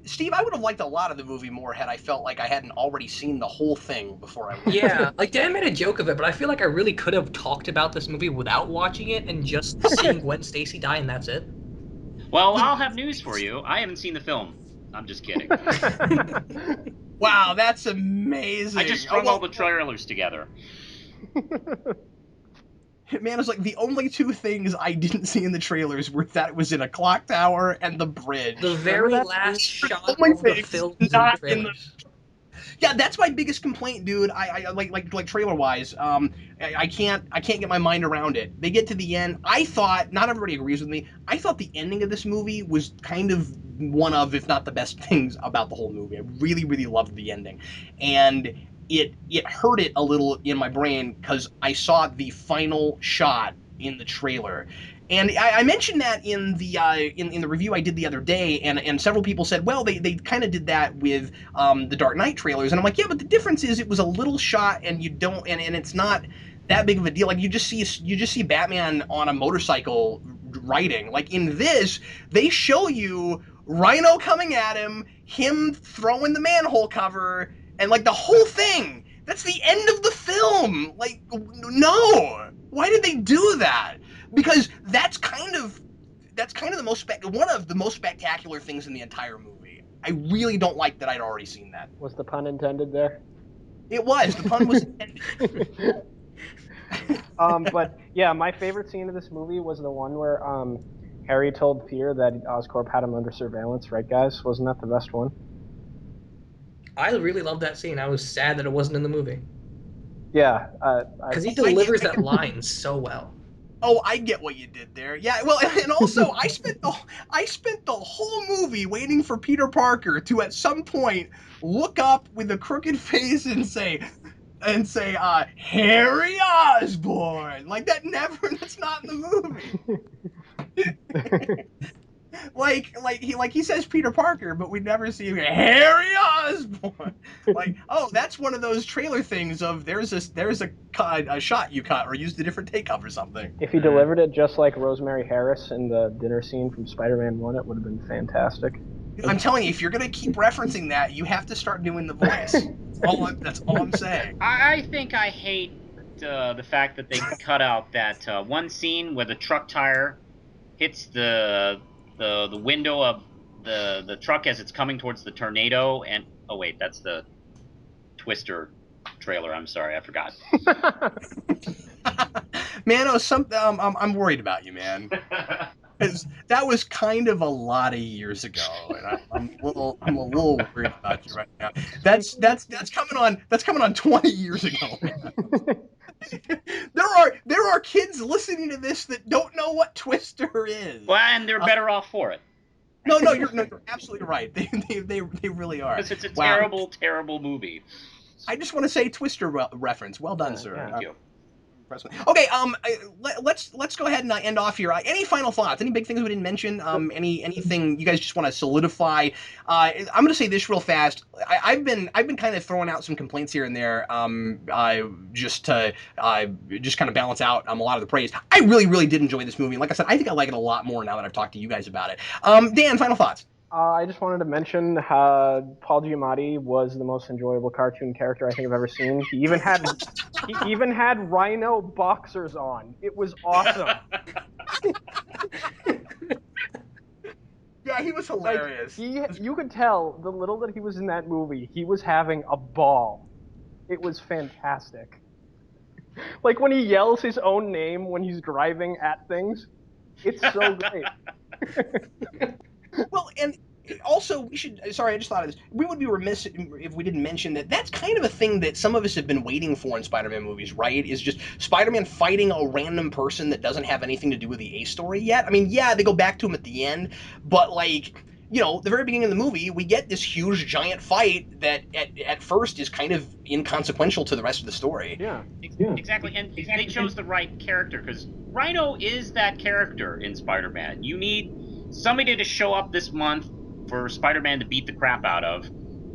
Steve, I would have liked a lot of the movie more had I felt like I hadn't already seen the whole thing before I went. Yeah, like Dan made a joke of it, but I feel like I really could have talked about this movie without watching it and just seeing Gwen Stacy die, and that's it. Well, I'll have news for you. I haven't seen the film. I'm just kidding. Wow, that's amazing. I just strung all the trailers together. Man, it's like the only two things I didn't see in the trailers were that it was in a clock tower and the bridge. The Remember very that last scene? shot Only of the things film was in the not in the. trailers. Yeah, that's my biggest complaint, dude. I like trailer wise. I can't get my mind around it. They get to the end. I thought not everybody agrees with me. I thought the ending of this movie was kind of one of, if not the best things about the whole movie. I really really loved the ending, and it hurt it a little in my brain because I saw the final shot in the trailer. And I mentioned that in the in the review I did the other day, and several people said, well, they kind of did that with the Dark Knight trailers, and I'm like, yeah, but the difference is it was a little shot, and you don't, and it's not that big of a deal. Like you just see Batman on a motorcycle riding. Like in this, they show you Rhino coming at him throwing the manhole cover, and like the whole thing. That's the end of the film. Like, no, why did they do that? Because that's kind of the one of the most spectacular things in the entire movie. I really don't like that I'd already seen that. Was the pun intended there? It was. The pun was intended. But yeah, my favorite scene of this movie was the one where Harry told Peter that Oscorp had him under surveillance, right, guys? Wasn't that the best one? I really loved that scene. I was sad that it wasn't in the movie Yeah, because he I delivers get, that line so well. oh, I get what you did there. Yeah, well, and also I spent the whole movie waiting for Peter Parker to at some point look up with a crooked face and say Harry Osborn. Like that never that's not in the movie. Like he says Peter Parker, but we never see Harry Osborn. Like, oh, that's one of those trailer things of there's a shot you cut or used a different take up or something. If he delivered it just like Rosemary Harris in the dinner scene from Spider-Man 1, it would have been fantastic. I'm telling you, if you're gonna keep referencing that, you have to start doing the voice. That's all I'm saying. I think I hate the fact that they cut out that one scene where the truck tire hits the window of the truck as it's coming towards the tornado, and oh wait, that's the Twister trailer. I'm sorry, I forgot. Man, I'm worried about you, man. Because that was kind of a lot of years ago, and I'm a little worried about you right now. That's coming on 20 years ago, man. There are kids listening to this that don't know what Twister is. Well, and they're better off for it. No, you're absolutely right. They really are. Because it's a Wow. terrible, terrible movie. I just want to say Twister reference. Well done, sir. Yeah. Thank you. Okay, let's go ahead and end off here. Any final thoughts? Any big things we didn't mention? Anything you guys just want to solidify? I'm going to say this real fast. I've been kind of throwing out some complaints here and there, just to just kind of balance out a lot of the praise. I really really did enjoy this movie. Like I said, I think I like it a lot more now that I've talked to you guys about it. Dan, final thoughts? I just wanted to mention Paul Giamatti was the most enjoyable cartoon character I think I've ever seen. He even had Rhino boxers on. It was awesome. Yeah, he was hilarious. You could tell the little that he was in that movie, he was having a ball. It was fantastic. Like when he yells his own name when he's driving at things, it's so great. Well, and also we should. Sorry, I just thought of this. We would be remiss if we didn't mention that that's kind of a thing that some of us have been waiting for in Spider-Man movies, right? Is just Spider-Man fighting a random person that doesn't have anything to do with the A story yet. I mean, yeah, they go back to him at the end, but like, the very beginning of the movie, we get this huge giant fight that at first is kind of inconsequential to the rest of the story. Yeah. Exactly, and they chose the right character, because Rhino is that character in Spider-Man. You need somebody to show up this month for Spider-Man to beat the crap out of.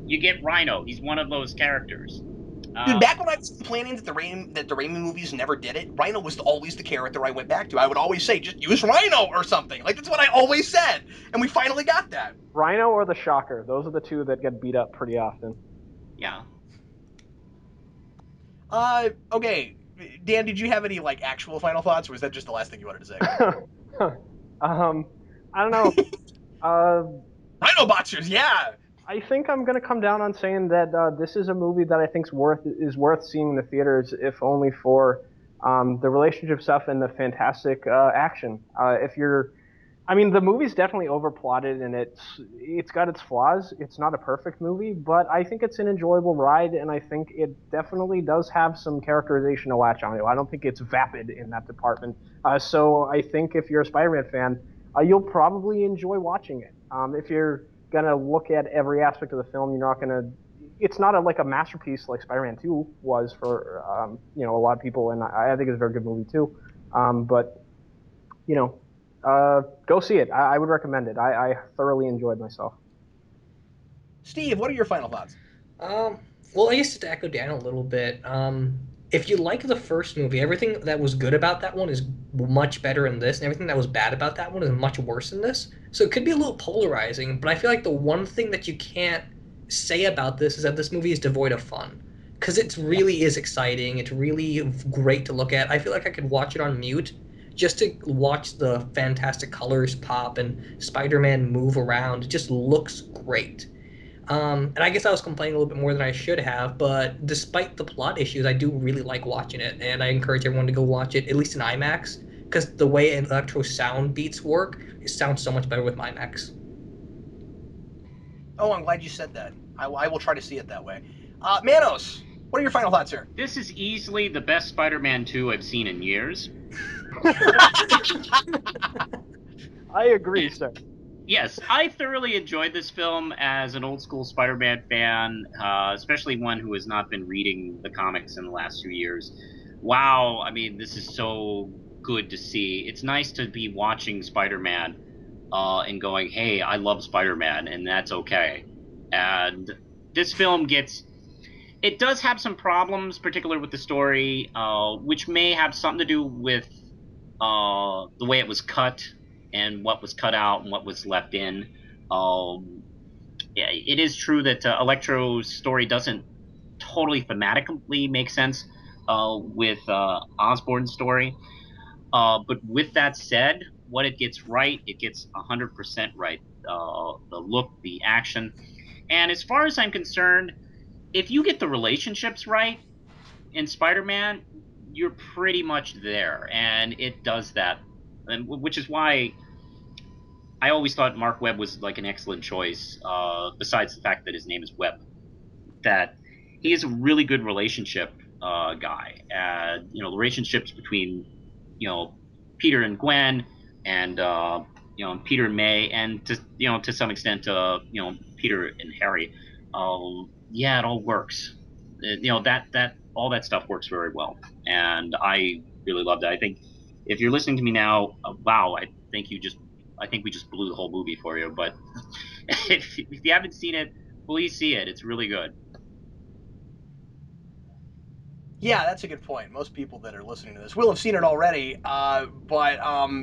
You get Rhino. He's one of those characters. Dude, back when I was complaining that the Raimi movies never did it, Rhino was always the character I went back to. I would always say, just use Rhino or something. Like, that's what I always said. And we finally got that. Rhino or the Shocker. Those are the two that get beat up pretty often. Yeah. Okay. Dan, did you have any, actual final thoughts, or was that just the last thing you wanted to say? I don't know. Rhino Boxers, yeah! I think I'm gonna come down on saying that this is a movie that I think is worth seeing in the theaters, if only for The relationship stuff and the fantastic action. The movie's definitely overplotted and it's got its flaws. It's not a perfect movie, but I think it's an enjoyable ride, and I think it definitely does have some characterization to latch onto. I don't think it's vapid in that department. So I think if you're a Spider-Man fan, you'll probably enjoy watching it. If you're gonna look at every aspect of the film, you're not gonna. It's not like a masterpiece like Spider-Man 2 was for a lot of people, and I think it's a very good movie too. But you know, go see it. I would recommend it. I thoroughly enjoyed myself. Steve, what are your final thoughts? Um, well, I guess to echo Dan a little bit, if you like the first movie, everything that was good about that one is much better in this, and everything that was bad about that one is much worse in this. So it could be a little polarizing, but I feel like the one thing that you can't say about this is that this movie is devoid of fun. Because it Yeah. really is exciting. It's really great to look at. I feel like I could watch it on mute just to watch the fantastic colors pop and Spider-Man move around. It just looks great. And I guess I was complaining a little bit more than I should have, but despite the plot issues, I do really like watching it, and I encourage everyone to go watch it, at least in IMAX, because the way Electro sound beats work, it sounds so much better with IMAX. Oh, I'm glad you said that. I will try to see it that way. Manos, what are your final thoughts here? This is easily the best Spider-Man 2 I've seen in years. I agree, sir. Yes, I thoroughly enjoyed this film as an old school Spider-Man fan, especially one who has not been reading the comics in the last 2 years. Wow, I mean, this is so good to see. It's nice to be watching Spider-Man and going, "Hey, I love Spider-Man," and that's okay. And this film gets it does have some problems, particularly with the story, which may have something to do with the way it was cut and what was cut out and what was left in. Yeah, it is true that Electro's story doesn't totally thematically make sense with Osborn's story. But with that said, what it gets right, it gets 100% right. The look, the action. And as far as I'm concerned, if you get the relationships right in Spider-Man, you're pretty much there, and it does that, and which is why I always thought Mark Webb was like an excellent choice. Besides the fact that his name is Webb, that he is a really good relationship guy, and the relationships between you know Peter and Gwen, and Peter and May, and to some extent Peter and Harry. Yeah, it all works. That all that stuff works very well, and I really loved it. I think if you're listening to me now, wow, I think we just blew the whole movie for you. But if you haven't seen it, please see it. It's really good. Yeah, that's a good point. Most people that are listening to this will have seen it already. But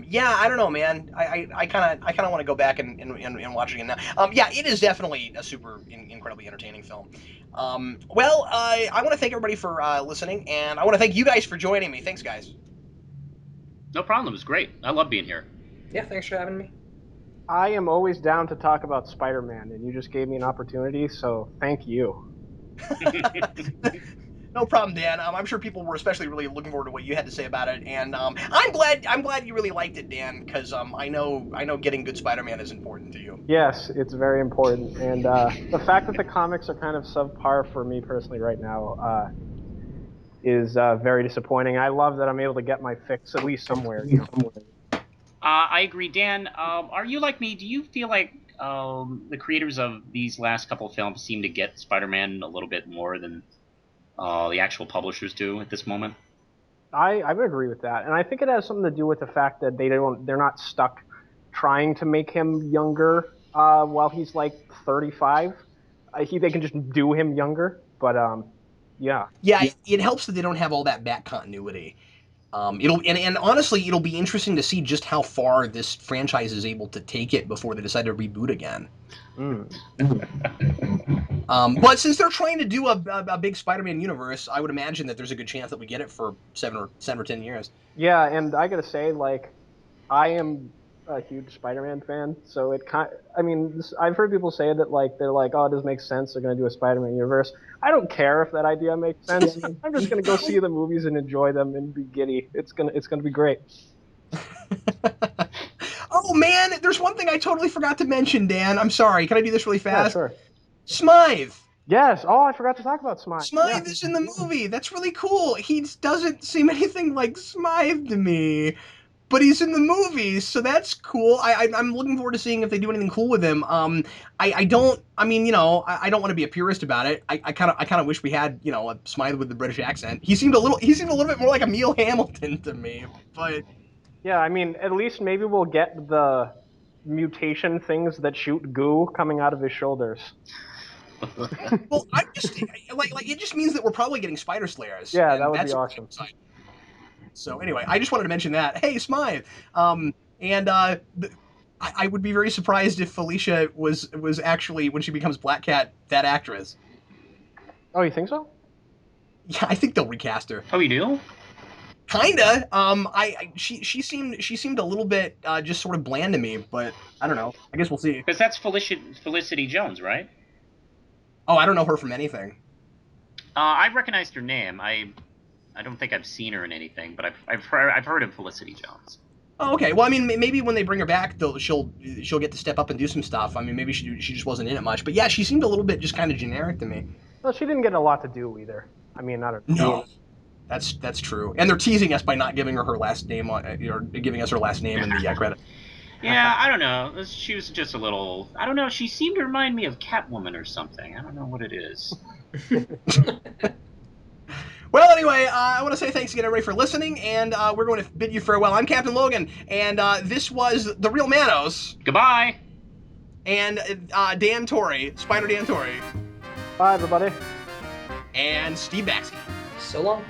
yeah, I don't know, man. I kind of want to go back and watch it again now. Yeah, it is definitely a incredibly entertaining film. Well, I want to thank everybody for listening, and I want to thank you guys for joining me. Thanks, guys. No problem. It was great. I love being here. Yeah, thanks for having me. I am always down to talk about Spider-Man, and you just gave me an opportunity, so thank you. No problem, Dan. I'm sure people were especially really looking forward to what you had to say about it, and I'm glad you really liked it, Dan, because I know getting good Spider-Man is important to you. Yes, it's very important, and the fact that the comics are kind of subpar for me personally right now is very disappointing. I love that I'm able to get my fix at least somewhere. I agree, Dan. Are you like me? Do you feel like the creators of these last couple of films seem to get Spider-Man a little bit more than the actual publishers do at this moment? I would agree with that, and I think it has something to do with the fact that they're not stuck trying to make him younger while he's like 35. They can just do him younger, but yeah. Yeah, it helps that they don't have all that back continuity. And honestly, it'll be interesting to see just how far this franchise is able to take it before they decide to reboot again. Mm. But since they're trying to do a big Spider-Man universe, I would imagine that there's a good chance that we get it for 7 or 10 years. Yeah, and I gotta say, like, I am a huge Spider-Man fan, so I've heard people say that like they're like, oh, this makes sense. They're gonna do a Spider-Man universe. I don't care if that idea makes sense. I'm just gonna go see the movies and enjoy them and be giddy. It's gonna be great. Oh man, there's one thing I totally forgot to mention, Dan. I'm sorry. Can I do this really Yeah, fast? sure. Smythe. Yes. Oh, I forgot to talk about Smythe. Yeah. Smythe is in the movie. That's really cool. He doesn't seem anything like Smythe to me, but he's in the movie, so that's cool. I'm looking forward to seeing if they do anything cool with him. I don't. I mean, I don't want to be a purist about it. I kind of wish we had, a Smythe with the British accent. He seemed a little bit more like Emil Hamilton to me, but. Yeah, I mean, at least maybe we'll get the mutation things that shoot goo coming out of his shoulders. Well, I'm just like it just means that we're probably getting Spider Slayers. Yeah, and that would that's be awesome. So anyway, I just wanted to mention that. Hey, Smythe. And I would be very surprised if Felicia was actually, when she becomes Black Cat, that actress. Oh, you think so? Yeah, I think they'll recast her. Oh, you do? Kinda. She seemed a little bit just sort of bland to me, but I don't know. I guess we'll see. Because that's Felicity Jones, right? Oh, I don't know her from anything. I recognized her name. I don't think I've seen her in anything, but I've heard of Felicity Jones. Oh, okay. Well, I mean, maybe when they bring her back, she'll get to step up and do some stuff. I mean, maybe she just wasn't in it much, but yeah, she seemed a little bit just kind of generic to me. Well, she didn't get a lot to do either. I mean, I don't know. No, that's true. And they're teasing us by not giving her last name or giving us her last name in the credit. Yeah, I don't know. She was just a little. I don't know. She seemed to remind me of Catwoman or something. I don't know what it is. Well, anyway, I want to say thanks again, everybody, for listening, and we're going to bid you farewell. I'm Captain Logan, and this was TheRealManos. Goodbye. And Dan Torrey, Spider Dan Torrey. Bye, everybody. And Steve Baxi. So long.